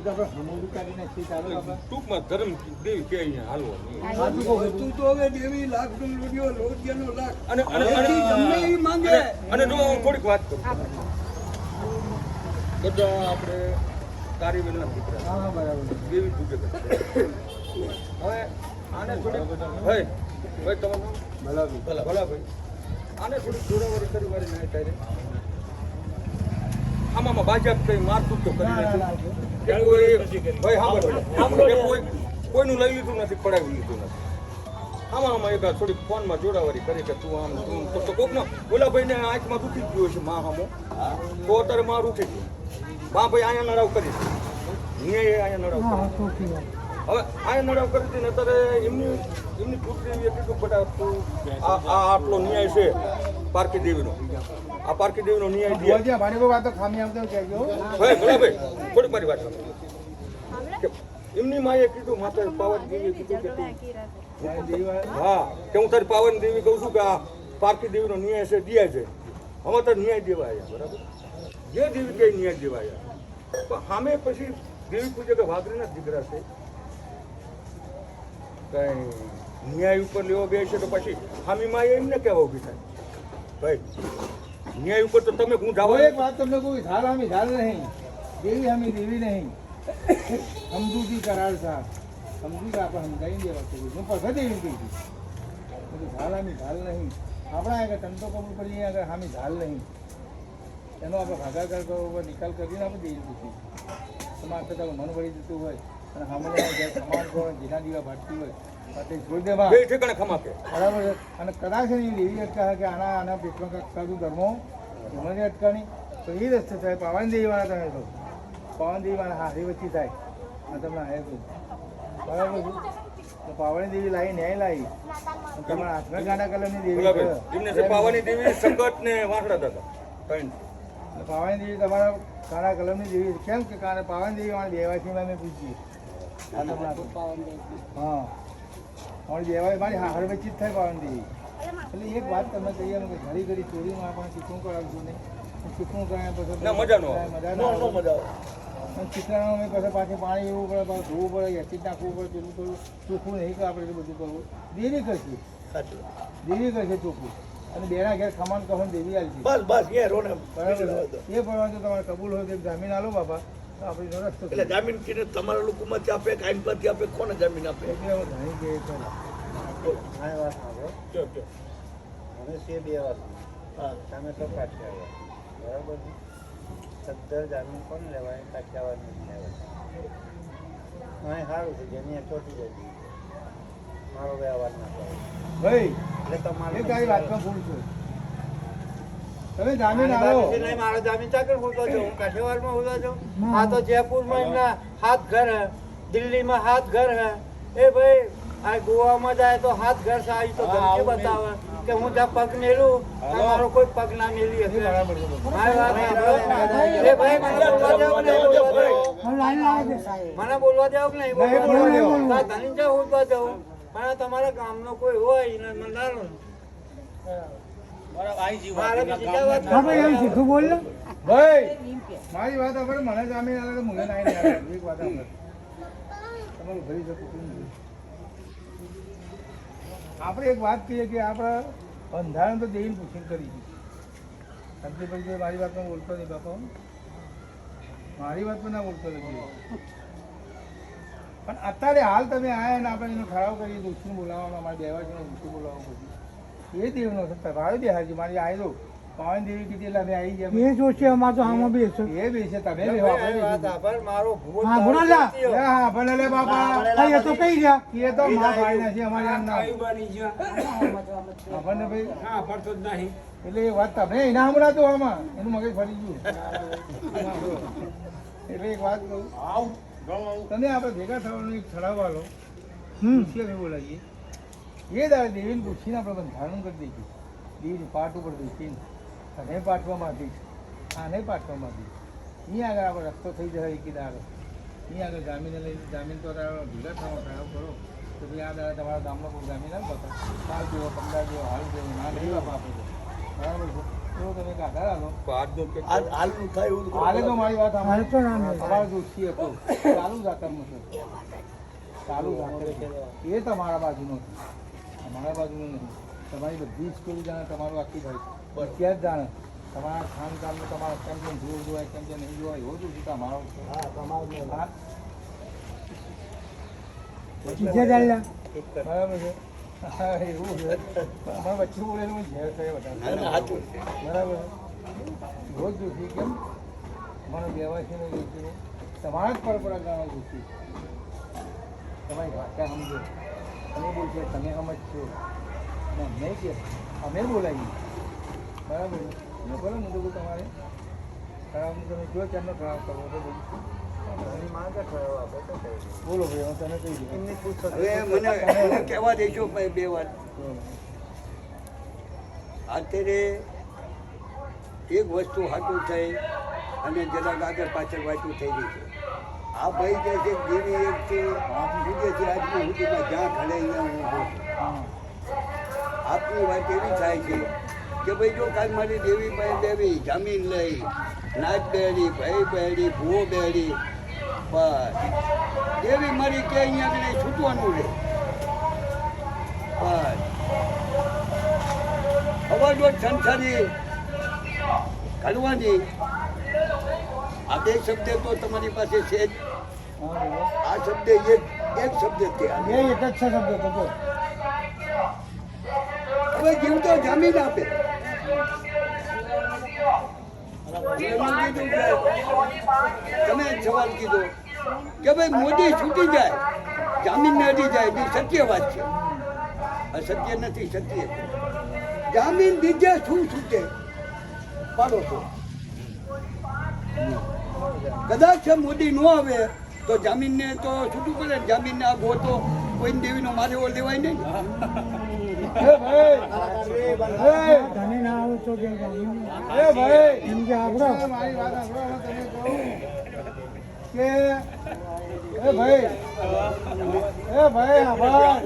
તો આપણે હમોડી કાઢી નાખીએ ચાલો બાપા ટૂંકમાં ધર્મ દેવી કે અહીંયા હાલવો. સાચું કહું છું. તું તો હવે દેવી લાખનો લૂંટ્યો, રોજિયાનો લાખ. અને એથી ગમે એ માંગે. અને જો હું થોડીક વાત કરું બધા આપણે તારી વેલના દીકરા હા હા બરાબર દેવી પૂજે કરે. હવે આને થોડીક ભાઈ તમારું નામ? ભલા ભાઈ આને થોડીક જોડાવાળી કરી મારી નહીં તારે આમાં બાજાત કઈ મારતું તો કરી નાખ્યું. કે કોઈ ભાઈ સાંભળો કે કોઈનું લઈ લીધું નથી, પડાવી લીધું નથી. આમાં એક થોડીક ફોનમાં જોડાવાળી કરી કે તું આમ તો કોક ના ઓલા ભાઈને આંખમાં દુખી ગયું છે મા હામો તો અત્યારે માર ઉઠી ગયું મા ભાઈ અહીંયા નડાવ કરી અહીંયા નડાવ કરી હવે અહીંયા નડાવ કરી હતી ને અત્યારે એમની પુત્રી એવી હતી કે બેટા તું આ આટલો ન્યાય છે પારકી દેવીનો આ પારકી દેવીનો ન્યાય દે જોજે મારી કોઈ વાતો ખામી આવતો કહેજો ભાઈ ભલા ભાઈ થોડીક મારી વાત સાંભળો. કે એમની માએ કીધું માતા પાવન દેવીએ કીધું કે તું હા કે હું તારી પાવન દેવી કહું છું કે આ પારકી દેવીનો ન્યાય છે દિયા છે અમે તો ન્યાય દેવા આવ્યા બરાબર જે દેવી કઈ ન્યાય દેવા આવ્યા પણ સામે પછી દેવી પૂજે કે વાઘરીના દીકરા છે કઈ ન્યાય ઉપર લેવો બે છે તો પછી હામી માએ એમને કહેવા ઊભી થાય ભાઈ ન્યાય ઉપર તો તમે હું જાવ એક વાત તમને કોઈ ઝાલ આમી ઝાલ નહીં દેવી આમી દેવી નહીં સમજૂતી કરાર સા સમજૂતી આપણે સમજાવી દેવા છે હું પછા દેવી કહી હતી ઝાલ આમી ઝાલ નહીં આપણા આગળ ટંટો કબૂલ કરીએ આગળ આમી ઝાલ નહીં એનો આપણે ભાગાકાર કરવો નિકાલ કરીને આપણે દેવી દીધી તમારે તારું મન વળી જતું હોય અને સામાન્ય સમાન જેના દીવા ભાટતી હોય તે છોડી દેવા બે ઠેકાણે ખમા કે બરાબર છે અને કદાચ એની એવી અટકા કે આના પેટમાં કંઈક સાદું ધર્મો એમને અટકાણી તો એ રસ્તે થાય પાવન દેવીવાળા તમે છો પાવન દેવીવાળા હારી વચ્ચે થાય અને તમને હારે છું બરાબર છે તો પાવની દેવી લાવી ન્યાય લાવી અને તમારા હાથમાં ગાડા કલરની દેવી છે. એમને છે પાવાની દેવી સંકટ ને વાંકડા હતા ત્રણ. અને પાવની દેવી તમારા કાળા કલમની દેવી છે. કેમ કે કારણ પાવન દેવી મારી દેવાસીમાં મેં પૂછી હા અમારી દેવાય મારી હાર વચ્ચે જ થાય પાવન દેવી એટલે એક વાત તમે કહીએ કે ઘડી ઘડી ચોરીમાં આપણે શીખવું કરાવશું નહીં ચીકણું કરે પછી ના મજા નો મજા નો ના નો આવે. મજા આવે અને ચીકણામાં પછી પાછું પાણી એવું પડે પાછું ધોવું પડે એસિડ નાખવું પડે પેલું કરવું ચોખ્ખું નહીં કે આપણે એટલું બધું કરવું દેરી કરશે સાચું દેરી કરશે ચોખ્ખું અને બેના ઘેર ખમાન કહો દેવી આવશે બસ એ રોને બરાબર એ પડવાનું તો તમારે કબૂલ હોય તો એક જામીન આલો બાપા તો આપણે એનો રસ્તો એટલે જામીન કીને તમારા લોકોમાંથી આપે કાઈમ પરથી આપે કોને જામીન આપે એટલે હું ધણી કે ખરા. આ વાત સાંભળો કયો કયો અમે છે બે વાત હા તમે તો કાઠિયાવાડ બરાબર છે સદ્ધર જામીન કોણ લેવાય કાઠિયાવાડ નથી લેવાય અહીં સારું છે જેની ચોટી જાય મારો વ્યવહાર ના કરે ભાઈ એટલે તમારે એ તારી વાતમાં ભૂલ છે તમે જામીન આલો નહીં મારો જામીન ચાકર હોતો છું હું કાઠિયાવાડમાં હોતો છું આ તો જયપુરમાં એમના 7 ઘર હે દિલ્હીમાં 7 ઘર હે એ ભાઈ આ ગોવામાં જાય તો 7 ઘર સારી તો ધમકી બતાવે કે હું જ્યાં પગ મેલું ત્યાં મારો કોઈ પગ ના મેલી હશે બરાબર છે બાબા. મારી વાત સાંભળો. એ ભાઈ મને બોલવા દેવો કે નહીં બોલવા દેવો? મને બોલવા દેવો કે નહીં નહીં બોલવા દેવો. તાર ધણી છે હોતવા જવું પણ તમારા ગામનો કોઈ હોય એને મને ના લો. મારે બીજી ક્યાં વાત કરવી? ભાઈ મારી વાત આપણે મને જામીન આલે તો મને ના આવે એક વાત આપણે તમારું ભરી શકું આપણે એક વાત કહીએ કે આપણે બંધારણ તો દેવીને પૂછીને કરી છે સંજયભાઈ મારી વાતમાં બોલતો નહીં બાપા મારી વાતમાં ના બોલતો નથી પણ અત્યારે હાલ તમે આવ્યા ને આપણે એનો ઠરાવ કરીએ દોસ્તીને બોલાવવાનો અમારે બેવાજીનો દોસ્તી બોલાવવો પડશે એ દેવનો છે ભાવે દેહાજી મારી આવી દો પાવન દેવી કીધી એટલે અમે આવી ગયા એ જોશે અમાર તો આમાં બી છે એ બેસે તમે એ બેહો, ભાઈ, આપણે વાત બેસીશું. સાંભળ, મારો ભૂત હા, ભૂલા જા. દારૂ પીતો. હા ભલે લે બાપા એ તો કઈ ગયા એ તો માં ભાઈ નથી અમારી આમ ના આપણને ભાઈ હા પડતો જ નહીં એટલે એ વાત તમે એના હમણાં તો આમાં એનું મગજ ફરી ગયું એટલે એક વાત કહું તમે આપણે ભેગા થવાનું એક ઠરાવવા લો પૂછીએ અમે બોલાવીએ એ દાડે દેવીને પૂછીને આપણે બંધારણ કરી દઈશું દેવીની પાટ ઉપર બેસીને તને પાઠવામાં દઈશ આને પાઠવામાં દઈશ અહીં આગળ આપણે રસ્તો થઈ જશે એકી દાડો અહીં આગળ જામીને લઈને જામીન તો ભેગા થવાનો ઠરાવ કરો તો ભાઈ આ દાડે તમારા ગામમાં કોઈ જામીન આવે બતા કાલ જેવો પંદર જેવો હાલ જેવો ના નહીં બાપા આપે બરાબર છે તો તમે એક આધાર આલો હાલનું થાય એવું તો હાલે તો મારી વાત હાલ તો ના સાંભળો. મળે. તમારો દોસ્તી હતો ચાલુ જાતરનો છે ચાલુ જાતર એ તમારા બાજુનો છે અમારા બાજુનો નહીં તમારી બધી સ્કૂલ જાણે તમારું આખી ભાઈ ત્યાં જ જાણે તમારા ખાનદાનનું તમારા કેમ કેમ જોર જોવાય કેમ કેમ નહીં જોવાય એવો દોસ્તી તમારો છે. હા. બીજા ચાલ્યા બરાબર છે હા એવું છે અમારા વચ્ચે બોલેલું ઝેર છે બધા સાચું છે બરાબર રોજ દોસ્તી કેમ મને બેવાસીને દોસ્તી તમારા જ પરંપરાગત દોસ્તી તમારી ભાષા સમજો તમે બોલશો તમે સમજશો અને અમને કે અમે બોલાવીએ બરાબર ને બોલો ને તો તમારે ઠરાવનું તમે જો ચારનો ઠરાવ કરો તો બધું એની માંગે થયો આપણે તો કઈ દઈએ. બોલો ભાઈ હું તને કહી દઉં એમની પૂછો તો હવે મને કહેવા દેજો ભાઈ બે વાત અત્યારે એક વસ્તુ હાટું થઈ અને જરાક આગળ પાછળ વાંચું થઈ ગઈ છે આ ભાઈ જે છે દેવી એક છે વિદેશી આજની સુધીમાં જ્યાં ઘડે અહીંયા હું ઊભો છું આપની વાત એવી થાય છે કે ભાઈ જો કાલ મારી દેવી ભાઈ દેવી જામીન લઈ નાચ બેડી ભાઈ બેડી ભૂવો બેડી બસ દેવી મારી કે અહીંયા આગળ છૂટવાનું રહે બસ અવાજો સંસારી કાઢવાની આ બે શબ્દ તો તમારી પાસે છે જ હા બોલો આ શબ્દ એક શબ્દ છે બે એક જ છે શબ્દ તો જો હવે જીવતો જામીન આપે એમાં કીધું કે તમે સવાલ કીધો કે ભાઈ મોદી છૂટી જાય જામીન ને અડી જાય એ સત્ય વાત છે અસત્ય નથી સત્ય છે. જામીન દીધે શું છૂટે પાડો છો કદાચ મોદી ન આવે તો જામીનને તો છૂટું પડે જામીન આ ગોતો કોઈ દેવીનો મારેવો લેવાય નહીં એ ભાઈ એ ધણી ના આવે તો કે જામીન. એ ભાઈ એમ કે આપણો મારી વાત સાંભળો તમે કહો કે એ ભાઈ આભાર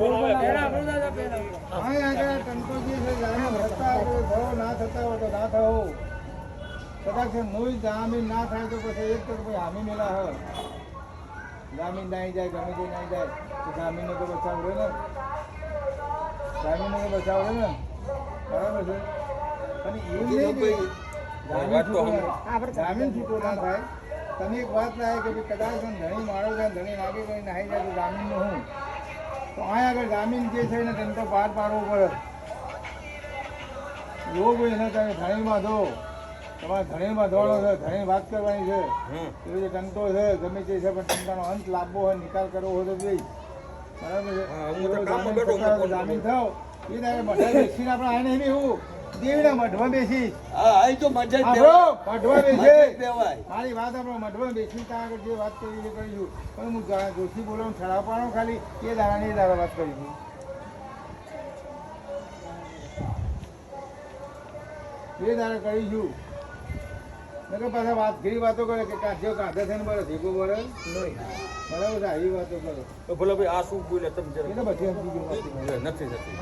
અહીં આગળ ટંકોજી છે જાણે રસ્તા આપણે થવો ના થતા હોય તો ના થવો કદાચ નોઈ જામીન ના થાય તો પછી એક તો ભાઈ હામી મેલા હ જામીન નાઈ જાય ગમે તે નાઈ જાય તો જામીનનો તો બચાવ રહે ને જામીનનો તો બચાવ રહે ને બરાબર છે અને એવું નહીં કે જામીન છૂટો ના થાય તમે એક વાત લાગે કે ભાઈ કદાચ ધણી માળો જાય ધણી નાખી કોઈ નાહી જાય તો જામીનનું હું તો અહીંયા આગળ જામીન જે છે ને તેને તો પાર પાડવો પડે જો કોઈ એને તમે ધણી બાંધો તમારે ધણી બાંધવાનો છે ધણી વાત કરવાની છે એવી રીતે ટંટો છે ગમે તે છે પણ ટંટાનો અંત લાવવો હોય નિકાલ કરવો હોય તો જોઈ બરાબર છે જામીન થાવ એ તારે બધા બેસીને આપણે આને નહીં એવું દેવીના મઢમાં બેસી હા આ તો મજા જ મઢવા બેસે કહેવાય. મારી વાત આપણે મઢવા બેસી ત્યાં આગળ જે વાત કરી એ કરીશું પણ હું જોશી બોલાવું ઠરાવ પાડો ખાલી એ દાડાની દાડા વાત કરીશું એ દાડા કરીશું નકર પાછા વાત ઘણી વાતો કરે કે કાઢ્યો કાઢે છે ને બરે ભેગો બરે બરાબર છે આવી વાતો કરો તો ભલે ભાઈ આ શું બોલે તમે એ તો બધી સમજી ગયું નથી નથી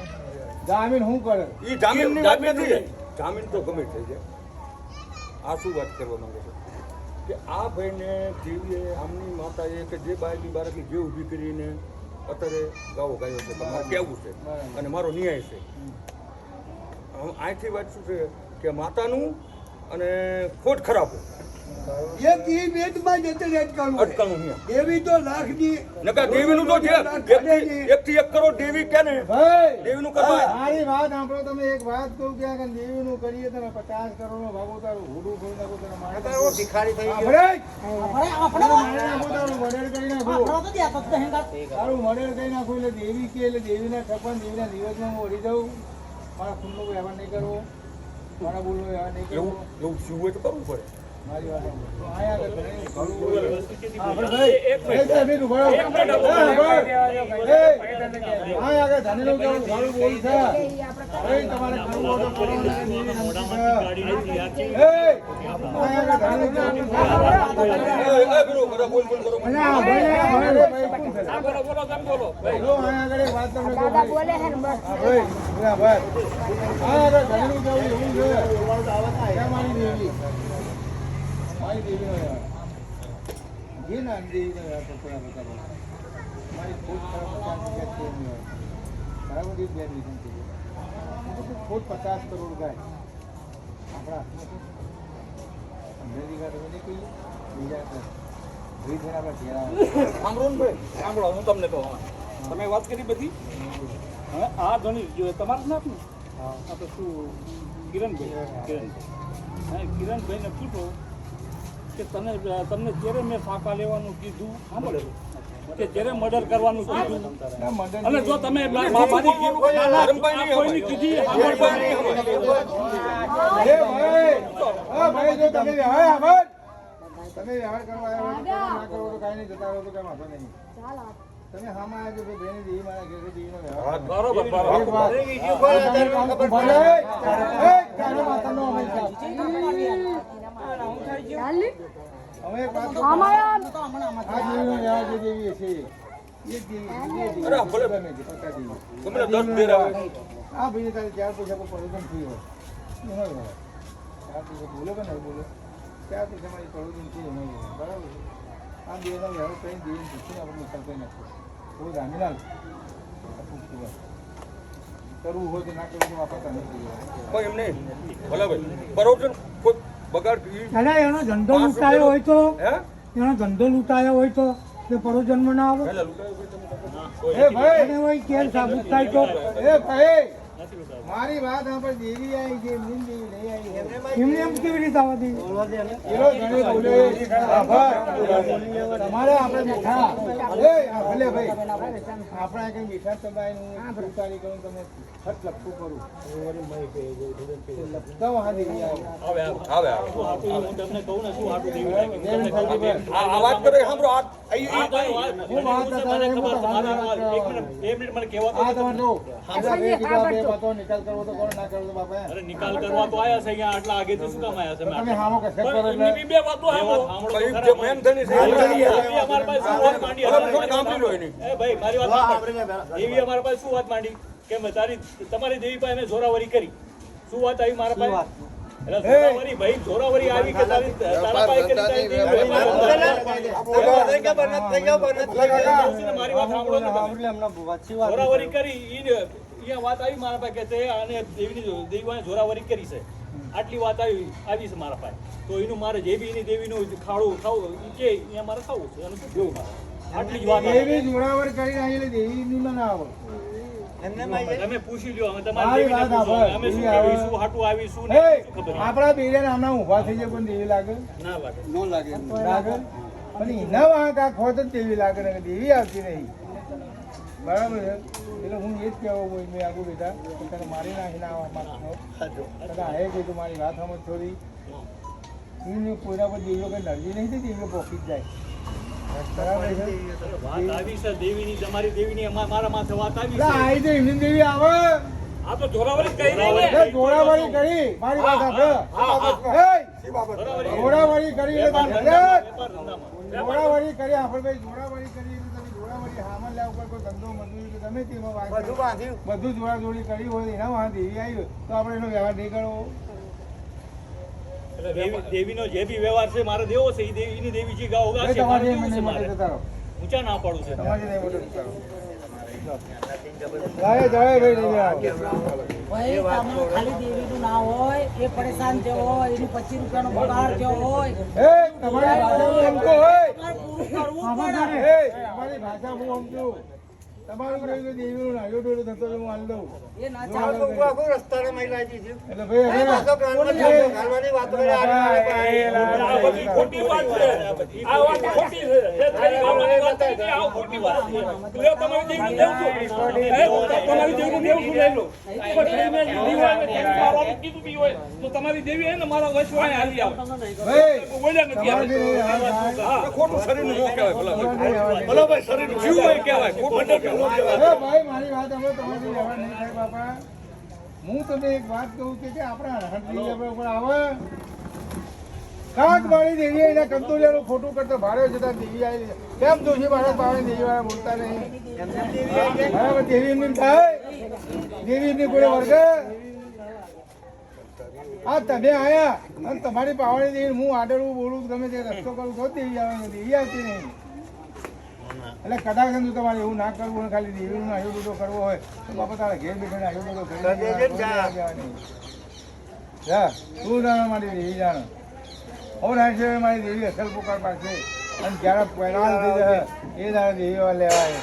જામીન શું કરે એ જામીન નથી જામીન તો ગમે થઈ જાય આ શું વાત કરવા માંગે છે કે આ ભાઈને જેવીએ આમની માતાએ કે જે બાયની બાળકની જે ઊભી કરીને અત્યારે ગાવો ગાયો છે મારે કહેવું છે અને મારો ન્યાય છે અહીંથી વાત શું છે કે માતાનું અને ખોટ ખરાબ એક ઈ વેદમાં જ એટલે અટકાવવું છે. અટકાનું ન્યાય દેવી તો લાખની નકા દેવીનું તો છે એકથી 1 કરોડ દેવી કે ને ભાઈ દેવીનું કરવા મારી વાત સાંભળો તમે એક વાત કહું કે આ દેવીનું કરીએ તમે 50 કરોડનો ભાગો તારું હુડું ખોઈ નાખો તમે મારે ભિખારી થઈ ગયો આપણે મારે નાખો તારું મર્ડર કરી નાખો આપણો તો ત્યાં ફક્ત હેંગા તારું મર્ડર કરી નાખો એટલે દેવી કે એટલે દેવીના છપ્પન દેવીના દિવસમાં હું ઓળી જાઉં મારા ખૂનનો વ્યવહાર નહીં કરવો મારા બોલનો વ્યવહાર નહીં કરવો એવું શું હોય તો કરવું પડે મારી વાત સાંભળો. આયા આગળ ઘણી આપણે ભાઈ એક મિનિટ ઉભા રહો. આયા આગળ ધણીનું કેવું સારું બોલ છે ભાઈ તમારે કરવું હોય તો કરો ને દેવી નમતી છે. આયા આગળ ધણીનું કેવું બોલ બોલ કરો અને આ ભાઈ બોલો બોલો તમે બોલો જો આયા આગળ એક વાત તમને કહું બોલે હે ને બસ ભાઈ ભાઈ આયા આગળ ધણીનું કેવું એવું છે ક્યાં મારી દેવી મારી દેવીનો યાર જે ના દેવીનો યાર પકડા બતાવો મારી ખોટ ખરાબ 50 જગ્યા છે એની યાર બરાબર એક બે રીઝન છે ખોટ 50 કરોડ ગાય આપણા અંગ્રેજી ગાય તમે નહીં કહ્યું બીજા ભાઈ થઈને આપણા ઘેરા સાંભળો ને ભાઈ સાંભળો હું તમને કહું તમે વાત કરી બધી હવે આ ધણી જો તમારું નામ ને આ તો શું કિરણભાઈ હા કિરણભાઈને પૂછો કે તમને જ્યારે મેં ફાંકા લેવાનું કીધું સાંભળેલું કે જ્યારે મર્ડર કરવાનું કીધું અને જો તમે મારી કોઈની કીધી એ ભાઈ ભાઈ જો તમે વ્યવહાર આભાર તમે વ્યવહાર કરવા આવ્યા હોય તો કરો, ના કરો તો કાંઈ નહીં જતા રહો તો કાંઈ વાંધો નહીં તમે હામાં આવ્યા છો કે બેની દેવી મારા ઘરે દેવીનો વ્યવહાર બરોબર એક વાત ભલે તારા માતાનો અમે અમે એક વાત કહું. આ દેવીનો વ્યવહાર જે દેવી છે એ દેવી અરે, ભલે. ગમે તે પક્કા દેવી. તમને 10 દેર આવે આ ભાઈને તારે 4 પૈસા પર પડોદન થઈ હોય એ હોય હોય. 4 પૈસા બોલે કે નહીં બોલે 4 પૈસા મારી પડોદન થઈ હોય નહીં હોય. બરાબર છે આ દેવના વ્યવહાર કરીને દેવીને પૂછીને આપણે નિકાલ કરી નાખીએ બહુ જામીનાલ કરવું હોય તો ના કરવું તો વાપરતા નથી કોઈ એમ નહીં ભલે ભાઈ પરોજન કોઈ બગાડ અને એનો ધંધો લૂંટાયો હોય તો હે એનો ધંધો લૂંટાયો હોય તો તે પરોજન્મ ના આવે પહેલા લૂંટાયો ભાઈ તમે એ ભાઈ અને હોય કેમ સાબિત થાય તો એ ભાઈ મારી વાત આપણે દેવી આવી છે એમની દેવી નહીં આવી એમને એમ કેવી રીતે આવતી એનો ઘણી બોલે આભાર તમારે આપણે બેઠા એ આ ભલે ભાઈ આપણે કઈ બેઠા તમારી હું ઉતારી કરું તમે ખત લખતું કરું લખતા હા દેવી આવી આવે હું તમને કહું ને શું આટલું દેવું આ વાત કરે સાંભળો આ હું વાત અત્યારે એમ તો મિનિટ મને કહેવા આ તમે જો આપણા બે કીધા બે વાતો નિકાલ કરવો તો કરો ના કરવો તો બાપા અરે નિકાલ કરવા તો આયા છે અહીંયા આટલા આગે તો શું કામ આયા છે તો તમે હામો કશે કરો એટલે એમની બે વાતો સાંભળો જે મેન ધણી છે અમાર પાસે શું વાત માંડી કામ લો એની એ ભાઈ મારી વાત સાંભળ એવી અમાર પાસે શું વાત માંડી કે તમારી દેવી પાસે મેં જોરાવરી કરી શું વાત આવી મારા પાસે જોરાવરી ભાઈ જોરાવરી આવી કે તારા પાસે કરી મારી વાત સાંભળો ને તમે. જોરાવરી કરી ઈને અહીંયા વાત આવી મારા પાસે કે તે અને દેવીને જોરાવરી કરી છે, આટલી વાત આવી છે મારા પાસે. તો એનું મારે જે બી એની દેવીનું ખાવું કે અહીંયા મારે ખાવું છે, એનું શું કેવું મારે? આટલી જ વાત દેવી જોડાવર કરીને આવી એટલે દેવીની માં ના આવે. તમે પૂછી લ્યો, અમે તમારી દેવીને પૂછો, અમે શું કેવી, શું હાટું આવી, શું નહીં, શું ખબર નહીં. આપણા બેરે આમના ઊભા થઈ જાય પણ દેવી લાગે ના લાગે. ન લાગે એમ. લાગે પણ એના વાંક આ ખોત જ દેવી લાગે ને દેવી આવતી નહીં. બરાબર છે. એટલે હું એ જ કહેવો કોઈ મેં આગળ બેટા તને મારી નાખીને આવવા માંગતો તને હે કોઈ તું મારી વાત સમજ થોડી હું કોઈના પર દેવીઓ કઈ નરજી નહીં થતી દેવીઓ પોકી જ જાય. બરાબર છે. વાત આવી છે દેવીની, તમારી દેવીની મારા માથે વાત આવી એટલે છે. આઈ તો એમની દેવી આવે આ તો જોરાવરી કરી રહી ને. એટલે જોડાવાળી કરી મારી વાત આપણે જોડાવાળી કરી એટલે તારે વેપાર ધંધામાં. જોડાવાળી કરી આપણે ભાઈ જોડાવાળી કરી એટલે તમે જોડાવાળી હામાં લ્યા ઉપર કોઈ ધંધો મજૂરી કે ગમે તેમાં બધું જોડાજોડી કરી હોય એના વાં દેવી આવી હોય તો આપણે એનો વ્યવહાર નહીં કરવો. એટલે દેવીનો જે બી વ્યવહાર છે મારે દેવો છે, એની દેવી જે ગાઓ ગા છે મારે તમારી દેવું છે. મને મારે જતા રહો. ઊંચા ના પાડું છે. તમારી નહીં મોટો જતા રહો. જાય જાય ભાઈ નહીં આવો. ભાઈ તમારે ખાલી દેવીનું ના હોય, એ પરેશાન થયો હોય, એનું 25 રૂપિયાનો પગાર થયો હોય, એ તમારી ભાષા હું સમજો હોય તમારે પૂરું કરવું પડે. એ તમારી ભાષા હું સમજુ. તમારું કોઈ દેવીનું નાયો ડોલો થતો તો હું હાલ દઉં. એ ના ચાલે. એટલે ભાઈ હવે આ બધી ખોટી વાત છે. આ વાત ખોટી છે. જે તારી મામાની વાત આવી હતી, આ ખોટી વાત છે. તું એ તમારી દેવીને દેવું છું. તમારી દેવીને દેવું છું લઈ લો. પણ તમે લીધી હોય ને તેનું મારવાનું કીધું બી હોય તો તમારી દેવી હે ને મારા વચવાણે હાલી આવે. ભાઈ બોલ્યા નથી આવે. હા, ખોટું શરીરનું ન કહેવાય. ભલા ભાઈ શરીરનું જીવ હોય કહેવાય. ખોટું ન કહેવાય. ભાઈ મારી વાત હવે તમારી વ્યવહાર નહીં થાય બાપા. હું તમને એક વાત કહું કે આપણા હંડલી આપણા ઉપર આવે કાંક મારી દેવી એના કંટોલિયાનું ખોટું કરતો ભારે જતા દેવી આવી કેમ દોષી મારા પાવે દેવી વાળા બોલતા નહીં. બરાબર દેવી એમની થાય દેવી એમની કોઈ વર્ગ આ તમે આયા અને તમારી પાવાની દેવી હું આડરવું બોલું ગમે તે રસ્તો કરું તો દેવી આવે ને દેવી આવતી નહીં. એટલે કદાચ જો તમારે એવું ના કરવું હોય ખાલી દેવીનું આયો બધો કરવો હોય તો બાપા તારા ઘેર બેઠા આયો બધો કરી તું જાણે મારી દેવી જાણે હવે ના છે મારી દેવી અસલ પુકાર પાસે અને જ્યારે પહેરાણ થઈ જાય એ તારા દેવી લેવાય.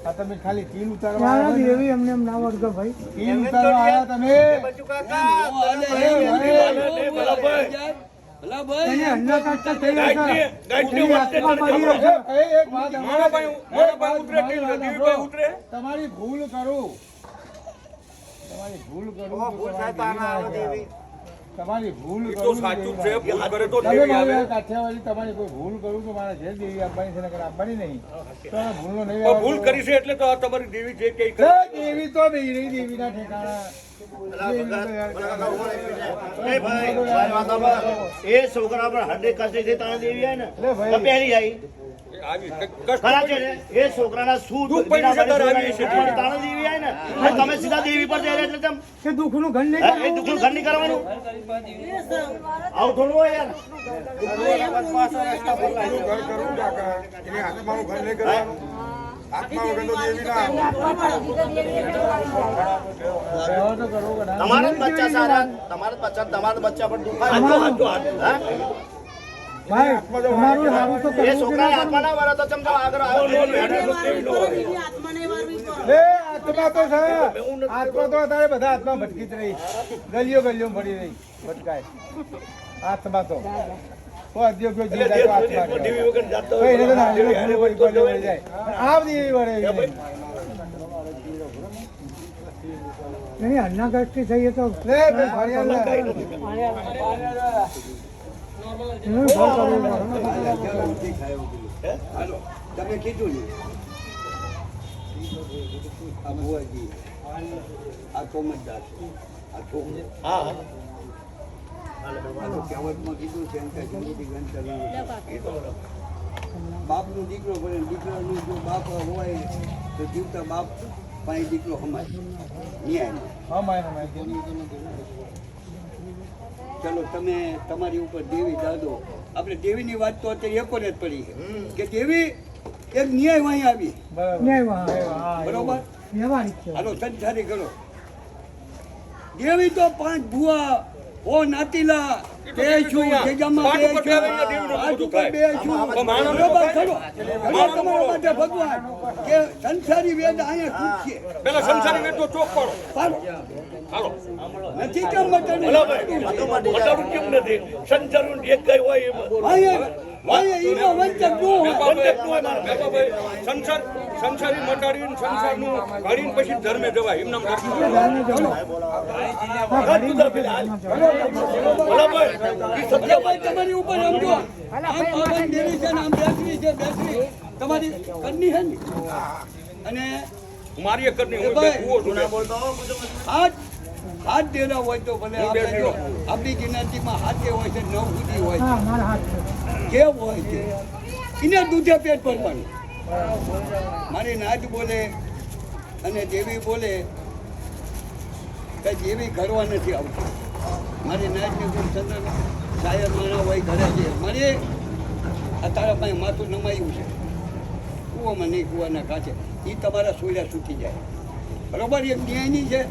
આ તમે ખાલી તીલ ઉતારવા દેવી એમને એમ ના વર્ગ ભાઈ તીલ ઉતારવા આવ્યા તમે ભલા ભાઈ એને અન્ના કાઢતા થઈ ગયા છે. તમારી ભૂલ કરું તમારી ભૂલ કરું તમારી ભૂલ કરું તમે મારી કાઠિયાવાડી તમારી કોઈ ભૂલ કરું તો મારા જે દેવી આપવાની છે નકર આપવાની નહીં તો આ ભૂલનો નહીં ભૂલ કરી છે એટલે તો આ તમારી દેવી જે કઈ દેવી તો નહીં દેવીના ઠેકાણા એ છોકરા પર હડે કસે છે તાણે દેવી આય ને તો પહેલી આઈ ખરા છે ને એ છોકરાના શું તાણે દેવી આય ને તમે સીધા દેવી પર જઈ રહ્યા એટલે તેમ કે દુઃખનું ઘર નહીં એ દુઃખનું ઘર નહીં કરવાનું આવું થોડું હોય યાર તમારા બચ્ચા સારા તમારા બચ્ચા પર દુખાય ભાઈ તમારું સારું તો એ કરવું છોકરા આત્મા ના વળે તો ચમચા આગળ આવ્યો આત્માને વારવી પડે. એ આત્મા તો છે આત્મા તો અત્યારે બધા આત્મા ભટકી જ રહી ગલીઓ ગલીઓ ફરી રહી ભટકાય આત્મા તો અધ્યો કયો જીવ જાય તો આત્મા કહેવાય. તો એને તો નાની ભૂલ પડી ગલીઓ વળી જાય પણ આ બધી એવી વળે એવી નહીં. એની અન્ના કાઢતી થઈએ તો લે ભાઈ ફરિયાદ લે. એનું ઘર કરવું હાલો તમે કીધું ને આ ભુવાજી આ કોમતદાર આ છોકરો હા કહેવતમાં કીધું છે એમ કે જિંદગી ગણતર બાપનો દીકરો પડે દીકરાનું જો બાપ હોય તો જીવતા બાપ પાંચ દીકરો સમાજ ન્યાય. હા માય ચલો તમે તમારી ઉપર દેવી દાદો, આપણે દેવીની વાત તો અત્યારે એકોને જ પડી છે કે દેવી એક ન્યાય વાંહી આવી. બરોબર, વ્યવહારિક છે. હાલો સંસારી કરો. દેવી તો પાંચ ભુવા ઓ નાતીલા બે છું જગ્યામાં બે છું હાથ ઉપર બે છું. બરોબર ખરો. હવે તમારા માટે ભગવાન કે સંસારી વેદ અહીંયા ખૂટશે. પેલા સંસારી વેદ તો ચોક કરો. પાડો. હાલો નથી કેમ મટન મટાડું કેમ નથી? સંસારનું એક કઈ હોય ઈનો વંચક ન હોય. સંસારી મટાડીને સંસારનું કાઢીને પછી ધર્મે જવાય એમ નામ તમારી ઉપર સમજો. આમ પાવન દેવી છે ને આમ બેસરી છે, બેસરી તમારી કરની છે ને. અને મારી એક કરની હાથ દેના હોય તો ભલે આપણે જો આપણી જ્ઞાતિમાં હાથે હોય છે, 9 સુધી હોય હા, મારા હાથ છે. છે, કેમ હોય છે એને દૂધે પેટ ભરવાનું. મારી નાચ બોલે અને દેવી બોલે કે દેવી ઘરવા નથી આવતી. મારી નાચને કોઈ ચંદ્ર શાયદ માણા હોય ઘરે છે. મારે આ તારા પાસે માથું નમાયું છે, કૂવામાં નહીં કૂવાના કાચે, એ તમારા સોયરા સૂકી જાય. બરોબર, એક ન્યાયની છે.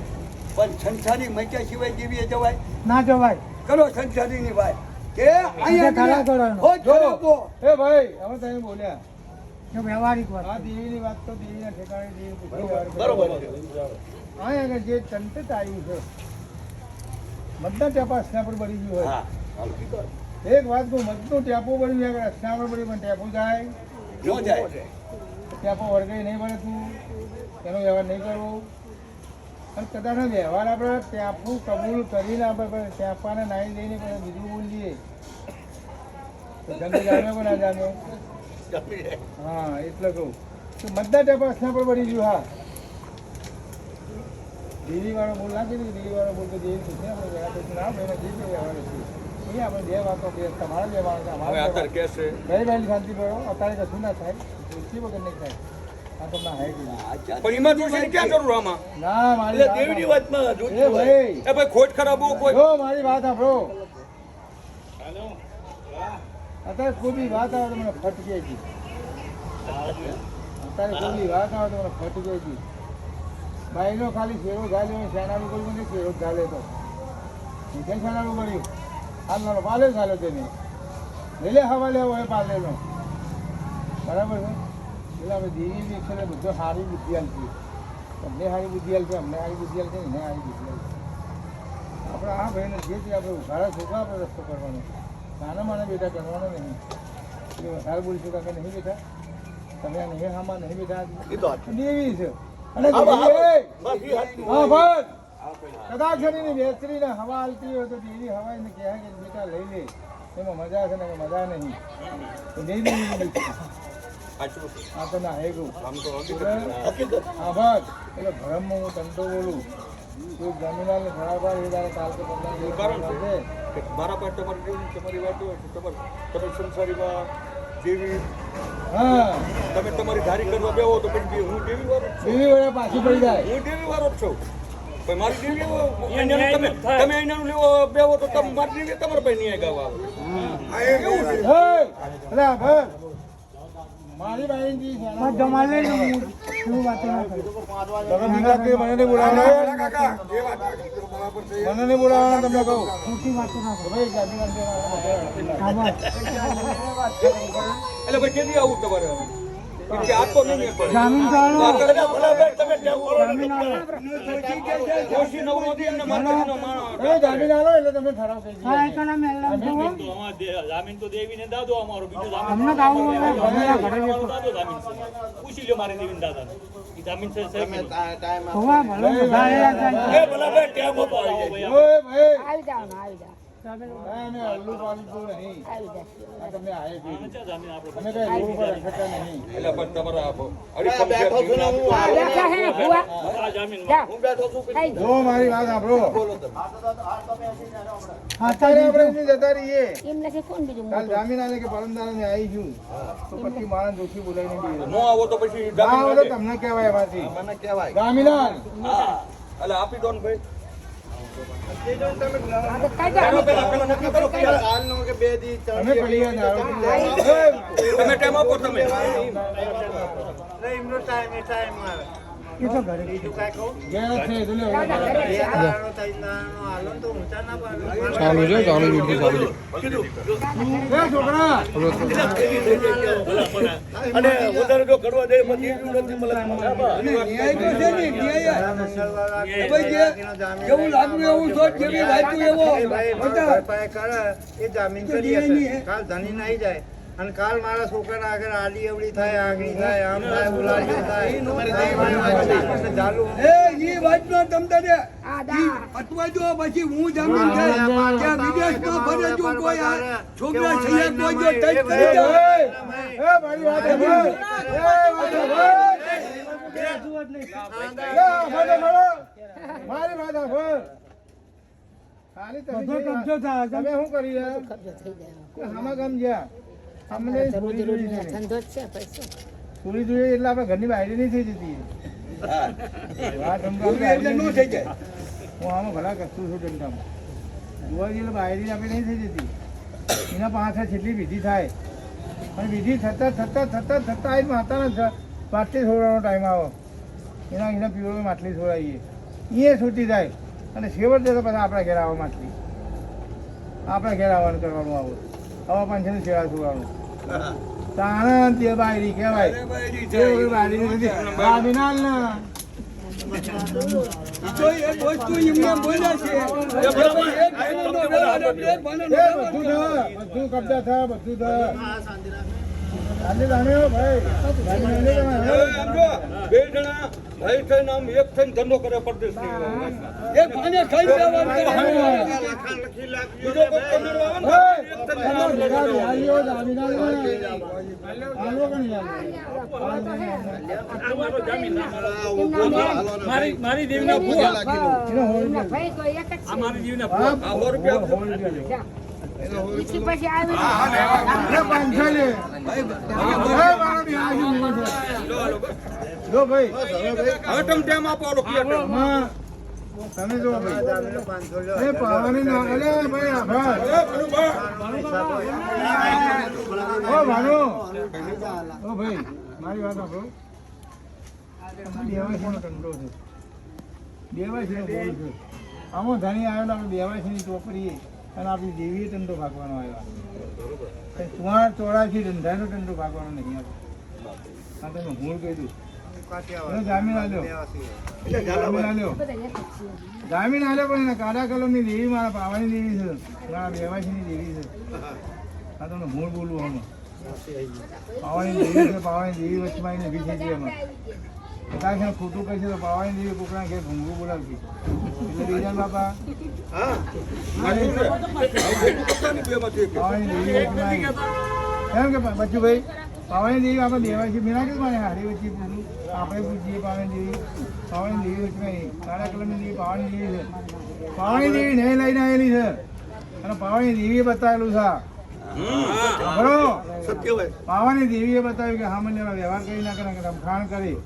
પણ સંસારી મચ્યા સિવાય દેવીએ જવાય ના જવાય. કરો સંસારીની વાત કે અહીંયા ખરા કરવાનો. હો છોડો. એ ભાઈ અમે તમે બોલ્યા જો વ્યવહારિક વાત. આ દેવીની વાત તો દેવીના ઠેકાણે દેવી બરોબર. અહીંયા આગળ જે તંત્ર આવ્યું છે બધા ટેપા સ્ના પર બળી ગયું હોય. એક વાત કહું, મતનું ટેપો બળ્યું આગળ સ્ના પર બળી પણ ટેપો જાય ન જાય. ટેપો વર્ગાઈ નહીં બળે તું એનો વ્યવહાર નહીં કરવો. અને કદાચ વ્યવહાર આપણે ટેપું કબૂલ કરીને આપણે ટેપાને નાહી દઈને પછી બીજું બોલીએ તો જંગ જામે પણ ના જામે. હા એટલે કહું તો બધા ટેપા સ્ના પર બળી ગયું. હા દેવી વાળો બોલ ના કીધું, દેવી વાળો બોલ તો દેવી પૂછે આપણે ગયા પછી ના ભાઈ જે છે વ્યવહાર છે એ આપણે બે વાતો બે તમારા બે વાતો હવે અત્યારે કે છે ગઈ ભાઈ શાંતિ કરો. અત્યારે કશું ના થાય, પૂછતી વગર નહીં થાય. આ તમને હાય કીધું પણ એમાં જોશીની ક્યાં જરૂર આમાં? ના મારી વાત દેવીની સાંભળો. વાતમાં એ ભાઈ એ ભાઈ ખોટ ખરાબ કોઈ જો મારી વાત સાંભળો. અત્યારે કોઈ બી વાત આવે તો મને ફટકે છે. અત્યારે કોઈ બી વાત આવે તો મને ફટકે છે. ભાઈનો ખાલી શેરો ઝાલ્યો શેનાનું કોઈ નથી શેરો ઝાલે તો નીચે શેનાનું મળ્યું હાલનો પાલે ઝાલ્યો તેને લેલે હવા લેવો હોય પાલેનો. બરાબર છે. એટલે આપણે દેવી બી છે બધો સારી બુદ્ધિ આલતી. તમને સારી બુદ્ધિ આલશે, અમને સારી બુદ્ધિ આલશે, એને સારી બુદ્ધિ આલશે. આપણે આ ભાઈને જે છે આપણે ઉઘાડા છોકરા આપણે રસ્તો કરવાનો, નાના માના બેટા કરવાનો નહીં. એટલે વધારે બોલશું કાંઈ નહીં બેટા, તમે આ નહીં હામાં નહીં બેટા, દેવી છે. અને હા ભાઈ કદાચ એની બેસરીને હવા હાલતી હોય તો દેવી હવા એને કહે કે બેટા લઈ લે, એમાં મજા છે ને મજા નહીં. તો દેવી આ તો ના હે ગયું. હા ભાઈ એટલે ભરમમાં હું તંતો બોલું કોઈ જમીનાલ ને ઘણા એ તારે કાલ તો તમને મારા પાસે તમારી વાત હોય તમે સંસારીમાં દેવી હા તમે તમારી ધારી કરવા બેહો તો પછી હું દેવી વાળો દેવી વડે પાછી પડી જાય. હું દેવી વાળો જ છું. પણ મારી દેવી તમે અહીંયાનું લેવો બેહો તો તમે મારી દેવી તમારા પાસે ન્યાય ગાવા આવે. મારી બાઈની પણ જમાલે ને હું વાતો ના કરું. તમે બીજા કે મને નહીં બોલાવવાના, મને નહીં બોલાવવાના તમને કહું. ખોટી વાતો ના કરું. ભાઈ ગાડી હા, બસ. એટલે ભાઈ કેદી આવું તમારે કે આ તો નહીં જામીન ચાલો. કોશી નવરોથી એમને માતાજીનો માણસ એ જામીન આલો એટલે તમને ઠરાવ કરી હા, એ તો ના મેળા તો હો. જામીન તો દેવીને દાદો અમારો બીજો અમને તો આવું હોય, ભણેલા ઘરે બેઠો. દાદો જામીન છે પૂછી લ્યો મારે દેવીને દાદા એ જામીન છે સાહેબ હોવા ભલે બધા એ યાદ રાખજો. ભલા ભાઈ ટેમ હતો ઓય ભાઈ આવી જાઓ ને આવી જાઓ. અમે હલ્લું પાડતું નહીં. આ તમને આયે કીધું. અમે કઈ રોડ ઉપર રખડતા નહીં. જો મારી વાત સાંભળો. અત્યારે આપણે એમની જતા રહીએ. કાલ જામીન આલે કે પરમદાર ને આવી છું તો પછી માણસ દોષી બોલાવીને બી નો આવો તો પછી ના આવો તો તમને કહેવાય એમાંથી મને કહેવાય જામીનાર એટલે આપી દો ને ભાઈ તમે પડી ગયા તમે ટાઈમ આપો તમે એ તો ઘરે ગયા છે એટલે ચાલુ છે ચાલુ વિડીયો ચાલુ છે એ છોકરા અને વધારે જો કરવા દે પછી નથી મળે ન્યાય તો છે ને ન્યાય ભાઈ જે જેવું લાગવું એવું સોચ જેવી વાંચ્યું એવો બધા એ જામીન કરી હશે કાલ ધણી નહીં જાય અને કાલ મારા છોકરા આગળ આડી અવળી થાય આગળી થાય આમ થાય ઉલાડી થાય ચાલુ એ ઈ વાતનો તમ તને અટવા જો પછી હું જામીન થાય ત્યાં વિદેશમાં ફરે જો કોઈ આ છોકરા છે કોઈ જો ટચ કરી જાય એ મારી વાત સાંભળ. મારી વાત સાંભળ. ખાલી તમે બધો કબજો થાય છે. તમે શું કરી રહ્યા આમાં ગામ ગયા અમને ચોરી જોઈ છે ચોરી જોઈએ એટલે આપણે ઘરની બહાર નહીં થઈ જતી વાત એટલે નો થઈ જાય હું આમાં ભલા કશું છું દંડામાં જોવા જઈએ એટલે બહાર આપણે નહીં થઈ જતી એના પાછળ છેલ્લી વિધિ થાય અને વિધિ થતાં આવીને માતાના માટલી છોડવાનો ટાઈમ આવો એના પીવડો માટલી છોડાવીએ એ છૂટી જાય અને છેવટ જતા પછી આપણા ઘેર આવો માટલી આપણા ઘેર આવવાનું કરવાનું આવો હવા પાંચની સેવા છોડવાનું તાણા તે બાયરી કહેવાય તે બાયરી નથી બાબીનાલ ના તો એક વસ્તુ એમને બોલ્યા છે એક ભાઈનો વ્યવહાર એટલે એક ભાઈનો વ્યવહાર. બધું કબજા થા બધું થા આજે જાણ્યો ભાઈ બે જણા ભાઈ થઈને આમ એક થઈને ધંધો કરે પરદેશ એક ભાઈને ખાઈ જવાનું કરે. બીજો કોઈ કમેરો આવે ને એક થઈને મારી દેવીના ભૂવા આ મારી દેવીના ભૂવા આ 100 રૂપિયા જો ભાઈ હવે તમે ટાઈમ આપો આલો ક્લિયર તમે જો ભાઈ એ પાવાની ના અલે ભાઈ આભાર ઓ ભાનો ઓ ભાઈ મારી વાત સાંભળો દેવાસીનો કંડો છે દેવાસીનો બોલ છે આમાં ધણી આવેલા આપણે દેવાસીની ચોપડી અને આપણી દેવીએ દંડો ભાગવાનો આવ્યા કુંવાર ચોરાથી ધંધાનો દંડો ભાગવાનો નહીં આવ્યો આ તમે મૂળ કહી દઉં જામીન આલ્યો જામીન આલ્યો પણ એના કાળા કલમની દેવી મારા પાવાની દેવી છે મારા બેવાસીની દેવી છે આ તમને મૂળ બોલવું આમાં પાવાની દેવી છે પાવાની દેવી વચમાં એને ઊભી થઈ ગઈ એમાં કદાચ ખોટું કહે છે તો પાવાની દેવી કોકના ઘેર ભૂંગું બોલાવતી એટલે બીજા બાપા પાવાની દેવી વચમાં એમ કે બચ્ચુભાઈ પાવાની દેવી આપણે દેવાસી બિના કે મારે હારી વચ્ચે પૂછું આપણે પૂછીએ પાવાની દેવી વચમાં કાળા કલમની દેવી પાવાની દેવી છે પાવાની દેવી નહીં લઈને આવેલી છે અને પાવાની દેવીએ બતાવેલું છે બરો સત્ય હોય પાવાની દેવીએ બતાવ્યું કે હા મને વ્યવહાર કરી ના કરે રમખાણ કરી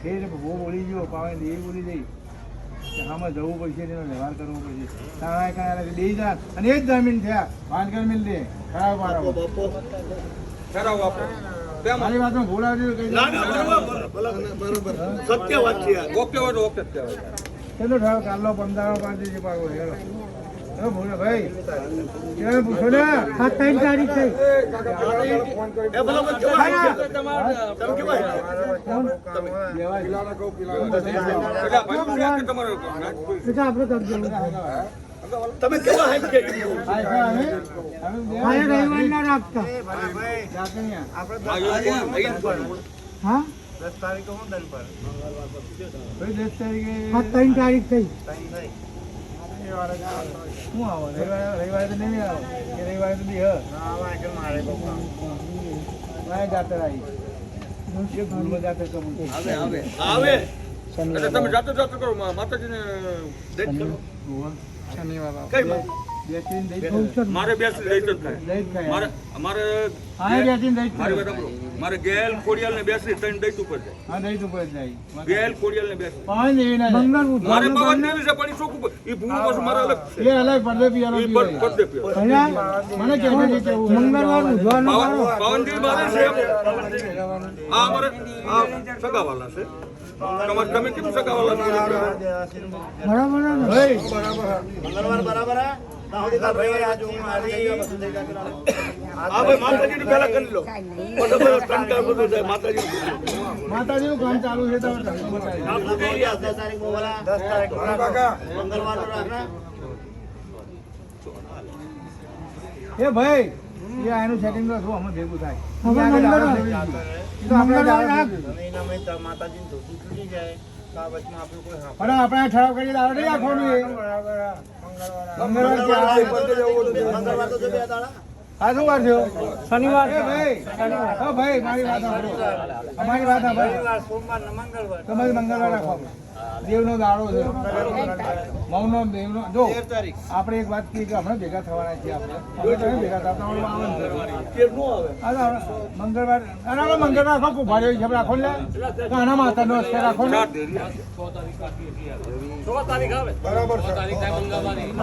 ફેર બહુ બોલી ગયો પાવાની દેવી બોલી જઈ કે આમાં જવું પડશે એનો વ્યવહાર કરવો પડશે તારા કાંઈ દઈ જા અને એ જ જમીન થયા ભાનગર મિલ દે ખરાબ વાળો કરાવો આપો મારી વાતમાં ભૂલ આવજો કઈ બરોબર સત્ય વાત છે યાર ઓકે હોય તો ઓકે જ કહેવાય ચલો ઠાવ કાલો 15 પાંચ જે પાડવો હેલો હેલો ભૂલ ભાઈ કેમ પૂછો ને 3 તારીખ થઈ એ ભલા મત તમે કેવાય એટલે આપણે કરજો તમે કેવા હાઈટ કે આ રવિવાર ના રાખતા હા 10 તારીખે હું દલ પર 10 તારીખે 3 તારીખ થઈ શનિવારે શું આવો રવિવારે તો નહીં આવો કે રવિવારે તો બી મારે મારે જાતે આવી એ ભૂલમાં જાતે કબૂલ આવે એટલે તમે જાતે કરો માતાજીને દઈ કરો શનિવાર કઈ બેસીને દઈ મારે બેસી દઈ જ થાય દઈ જ ખાય મારે હા બેસીને દઈ જ મારી ખાય. વાત સાંભળો. મારે ગેલ ખોડિયાલ ને બેસી ત્રણ દઈ ઉપર જાય હા દઈ ઉપર જ જાય ગેલ ખોડિયાલ ને બેસી પાણી દેવી ના જાય. મારે પવન દેવી છે પણ ઈ ચોખ્ખું એ ભૂલું પાછું મારે અલગ છે એ અલગ પડદે પિયાનો ઈ પીવાય. પડદે પીવો. મને કહેજો કે કેવું મંગળવાર બુધવારનો પવન દેવી મારે છે આ અમારે આ સગાવાલા છે તમે કેમ સગાવાલા છો? બરાબર ને? મંગળવાર બરાબર હા? ના હોતી કાલ રવિવારે આ જો મારી આ ભાઈ માતાજીને પહેલા કરી લો પછી કંટાળ બધો જાય માતાજી માતાજીનું કામ ચાલુ છે તો તમને બતાવી દઉં. 10 તારીખ બોલા 10 તારીખ મંગળવાર નો રાખના એ ભાઈ એ આનું સેટિંગ તો શું અમે ભેગું થાય હવે આગળ મંગળવાર. દાડો દેવી દીધો. એ તો આપણે દાડો દેવી દીધો. માતાજી ધોતી છૂટી જાય તો આ વચમાં આપણે કોઈ પણ આપણે આ ઠરાવ કરી દાડો નહીં રાખવાનું એ. મંગળવાર કે આ મંગળવાર તો જો બે દાડા આ શું વાર થયો? શનિવાર એ ભાઈ હા ભાઈ મારી વાત સાંભળો. અમારી વાત સાંભળો. સોમવાર ને મંગળવાર તમારે મંગળવાર રાખો દેવનો દાડો છે મૌનો દેવનો જો આપણે એક વાત કહીએ કે હમણાં ભેગા થવાના છીએ આપણે તમે ભેગા થતા આવવાનું છે. આ તો આપણે મંગળવાર અને આપણે મંગળવાર રાખો ખૂબ ભારે હિસાબ રાખો ને તો આના માતાનો અક્ષર રાખો ને 16 તારીખ આવે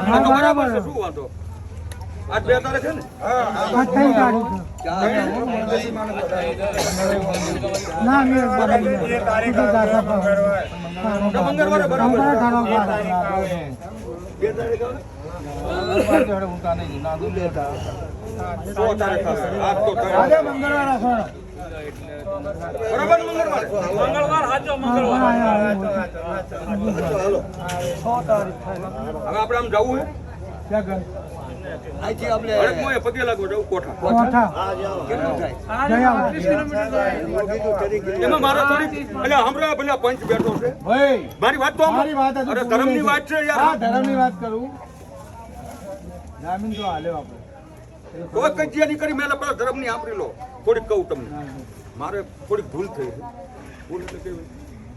હા બરાબર શું વાંધો આજ 2 તારીખ છે ને આ 3 તારીખ ના મેં બરાબર મંગળવારે બરાબર 2 તારીખ આવે ઊંઘતા નહીં ના દૂર લેતા 16 તારીખ આવે આજ તો તારીખ. આજે મંગળવાર રાખો બરાબર ને મંગળવાર હાચો મંગળવાર હવે આપણે આમ જવું હે ક્યાં ગયું? અહીંથી આપણે હડકમાં પગે લાગવા જવું કોઠા કોઠા કેટલું થાય જયા એમાં મારા થોડી એટલે હમણાં પેલા પંચ બેઠો છે ભાઈ મારી વાત તો મારી વાત હજુ અરે પૂરી ધર્મની નહીં વાત છે હા યાર ધર્મની વાત કરું જામીન તો હાલ્યો આપણે કોઈ કઈ જે નહીં કરી મેં પેલા ધર્મની આંબરી લો થોડીક કહું તમને મારે થોડીક ભૂલ થઈ છે ભૂલ એટલે કેવી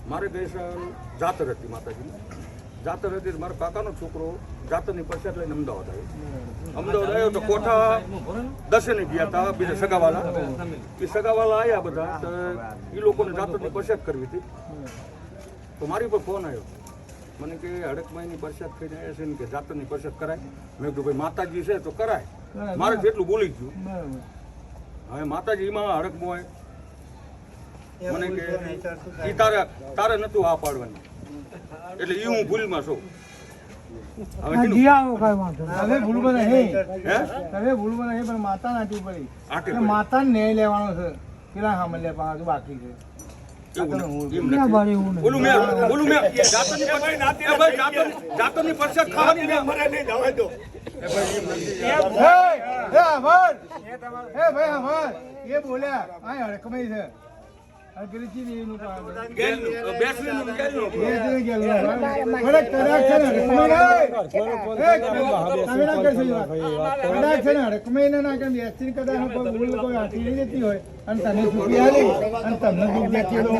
મારે ગઈ સાલ જાતર હતી માતાજીની જાતર હતી તો મારા કાકાનો છોકરો જાતરની પરસાદ લઈને અમદાવાદ આવ્યો તો કોઠા દર્શને ગયા હતા બીજા સગાવાલા એ સગાવાલા આવ્યા બધા તો એ લોકોને જાતરની પરસાદ કરવી હતી તો મારી પર ફોન આવ્યો મને કે હડકમાઈની પરસાદ થઈને આવ્યા છે ને કે જાતરની પરસાદ કરાય મેં કીધું ભાઈ માતાજી છે તો કરાય મારે જેટલું બોલી ગયું બરાબર હવે માતાજીમાં હડકમોય મને કે ઈ તારે નતું આ પાડવાની એટલે ઈ હું ભૂલમાં છું હવે કીધું, જીયા કઈ વાંધો નહીં. તમે ભૂલમાં નહીં હે તમે ભૂલમાં નહીં પણ માતા નાટી પડી આટલી એટલે માતાને ન્યાય લેવાનો છે પેલા સામાન્ય પાછું બાકી છે એવું નહીં, એમ ના નથી. બારી એવું નહીં. ઓલું મેં જાતરની પરસાદ- એ ભાઈ જાતરની પરસાદ ખાવાની મેં મને નહીં જવા દો એ બોલ્યા આ હડકમાઈ છે આ પેલી ચીજ એનું કામ છે. બેસલીનું ગેલનું. એ જે ગયેલું. કડક કડાક છે ને હડકમાઈ ના. તમે ના કરશો એ વાત. કડાક છે ને હડકમાઈ ના કેમ બેસતી કદાચ કોઈ ભૂલ કોઈ હાથી લઈ જતી હોય અને તને છૂટી આલી અને તમને દુઃખ દેતી હોય તો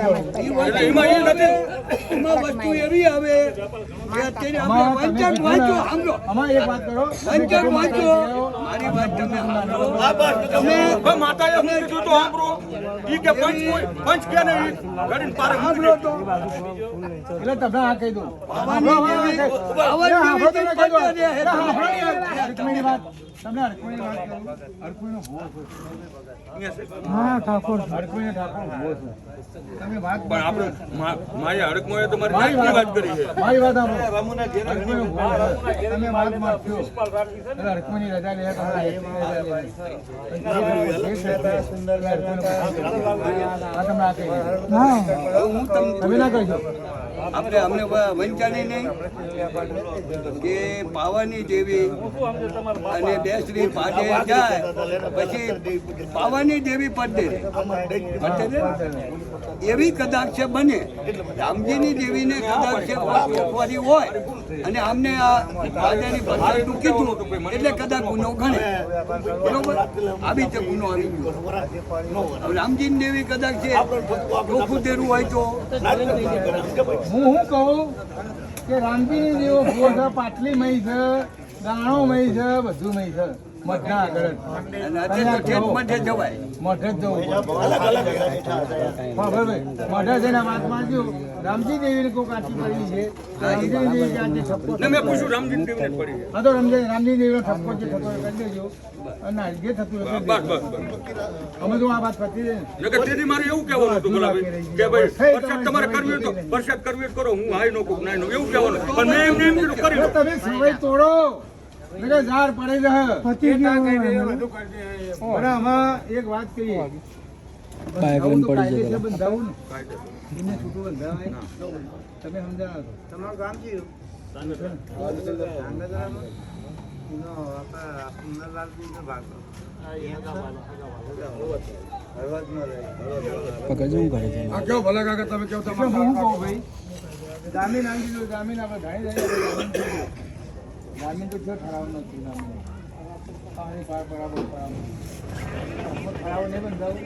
એટલે એમાં એ નથી એમાં વસ્તુ એવી આવે કે અત્યારે આપણે વંચક વાંચો સાંભળો અમારે એક વાત કરો વંચક વાંચો મારી વાત તમે સાંભળો ભાઈ માતાએ હું કીધું તો સાંભળો ઈ કે પંચ કે ને ઈ ઘડીને પારે સાંભળો તો એટલે તમને આ કહી દઉં પાવાની દેવી પાવાની દેવી તો પંચ દે હે તમે. હડકમીની વાત તમને હડકમીની વાત કરું હડકમીનો ભૂવો છે હા ઠાકોર હડકમીનો ઠાકોર ભૂવો છે તમે વાત પણ આપણે માએ હડકમાં તમારી નાકની વાત કરી છે મારી વાત સાંભળો હડકમીનો ભૂવો છે તમે વાત મારશો એટલે હડકમીની રજા લે તમારે આ તમને આ કહી દઉં. હા તમે ના કહીશો આપણે અમને વંચાણી નહીં કે પાવાની દેવી અને બેસરી પાડે જાય પછી પાવાની દેવી પડે એવી કદાચ છે બને રામજીની દેવીને કદાચ છે ફરી હોય અને અમને આ પાડેની પથ્થરનું કીધું એટલે કદાચ ગુનો ગણે બરોબર આવી રીતે ગુનો આવી ગયો રામજીની દેવી કદાચ છે ચોખ્ખું દેરું હોય તો હું કહું કે રામજીની દેવો ભૂવો છે, પાટલી મય છે, ગાણો મય છે, બધું મય છે. મઠના આગળ જ. અને અત્યારે તો ઠેઠ મઠે જવાય મઠે જ જવું પડે. હા ભાઈ મઠે જઈને વાત માંગ્યું રામજી દેવીને કોઈ કાચી પડી છે રામજી દેવી કાચી ઠપકો મેં પૂછ્યું રામજી દેવીને પડી છે. હા તો રામજી દેવીનો ઠપકો છે ઠપકો કરી દેજો અને જે થતું હશે બસ બસ અમે તો આ વાત કરતી રહી ને કે તેથી મારે એવું કહેવાનું હતું ગુલાબભાઈ કે ભાઈ પરસાદ તમારે કરવી હોય તો પરસાદ કરવી હોય તો કરો, હું હાઈ નો કુક નાઈ નો એવું કહેવાનું, પણ મેં એમને એમ કીધું કરી દો. તમે સમય તોડો મેં ઝાડ પડે છે પતી ગયું પણ આમાં એક વાત કહીએ બંધાવું તો કાયદેસર બંધાવું ને એને છૂટું બંધાવાય તમે સમજાવો છો તમારું ગામ છે આ કેવો ભલા કાકા તમે કેવો એટલે હું કહું ભાઈ જામીન આવી દીધું જામીન આપણે ઘણી જાય જામીન તો જો ઠરાવ નથી જામીન પાણી પાર બરાબર ઠરાવ નહીં બંધાવું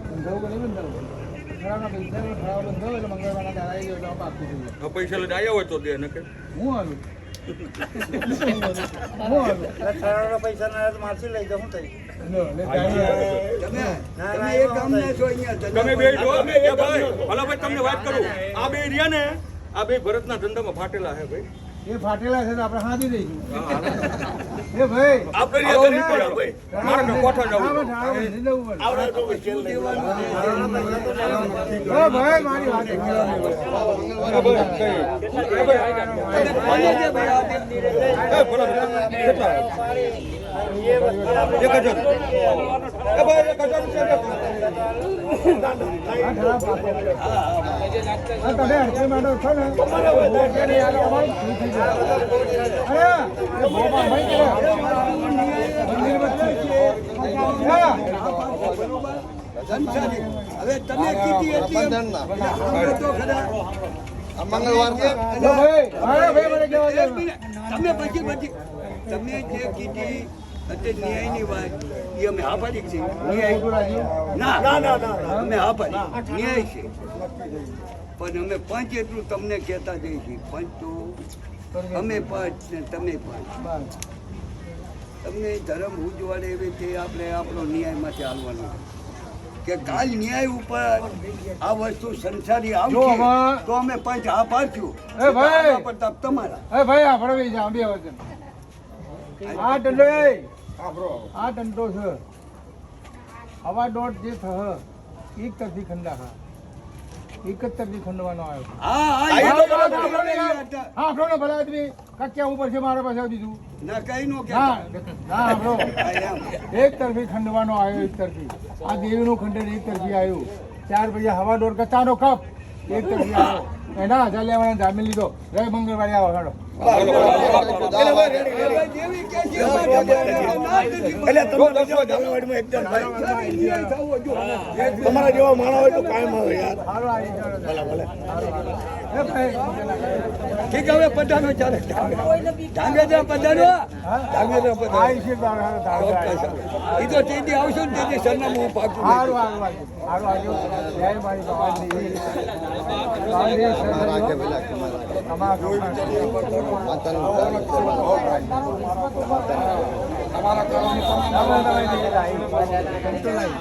બંધાવું કે નહીં બંધાવું ઠરાવના પૈસા ઠરાવ બંધાવો એટલે મંગળવારના દાડા આવી ગયો એટલે આપી દઈએ આ પૈસા લઈને આવ્યા હોય તો દે ને કે હું હાલું તમે એક ગામના છો અહીંયા તમે બે જો અમે એ ભાઈ ભલા ભાઈ તમને વાત કરું, આ બે રહ્યા ને આ બે ભરતના ધંધામાં ફાટેલા છે ભાઈ. એ ફાટેલા છે તો આપણે હાથી દઈશું એ ભાઈ આપણે રહ્યા કરી પડે ભાઈ, મારે તો કોઠા જવું. આપણે ઠરાવ બંધી દેવું પડે હા ભાઈ મારી વાત તમે અડચણ માંડો છો ને સંસારી હવે તમે કીધી એટલી તો ખરા મંગળવાર કે તમે પછી તમે જે કીધી અત્યારે ન્યાયની વાત એ અમે હા પાડી છે ન્યાય ના અમે હા પાડી ન્યાય છે પણ અમે પાંચ એટલું તમને કહેતા જઈએ છીએ પાંચ તો અમે પાંચ ને તમે પાંચ તમને ધર્મ ઉજવાડે એવી રીતે આપણે આપણો ન્યાયમાંથી હાલવાનો કે કાલ ન્યાય ઉપર આ વસ્તુ સંસારી આવશે તો અમે પાંચ હા પાડશું પ્રતાપ તમારા એ ભાઈ આપણે બે જા બે વચન આ દંડો આ દંડો છે હવા દોઢ જે થહ એક તરફી ખંડા હા એક જ તરફી ખંડવાનો આવ્યો હા આપણો ભલા આદમી કચ્યા ઉપર છે મારા પાસે દીધું ના કઈ નો કે હા આપણો એક તરફી ખંડવાનો આવ્યો એક તરફી આ દેવીનું ખંડન એક તરફી આવ્યું ત્યાર પછી હવા દોઢ કચ્ચાનો કપ એક તરફી આવ્યો એના હજાર લેવાના જામીન લીધો રે મંગળવારે આવો હાડો તમારા જેવા માણસ હોય તો કાયમ આવે યાર. ઠીક હવે પધારો ચાલે ધાંગેધરા પધારો ધાંગેધરા પધારો એ તો તેથી આવશો ને તેથી સરનામું હું પાકું અમારા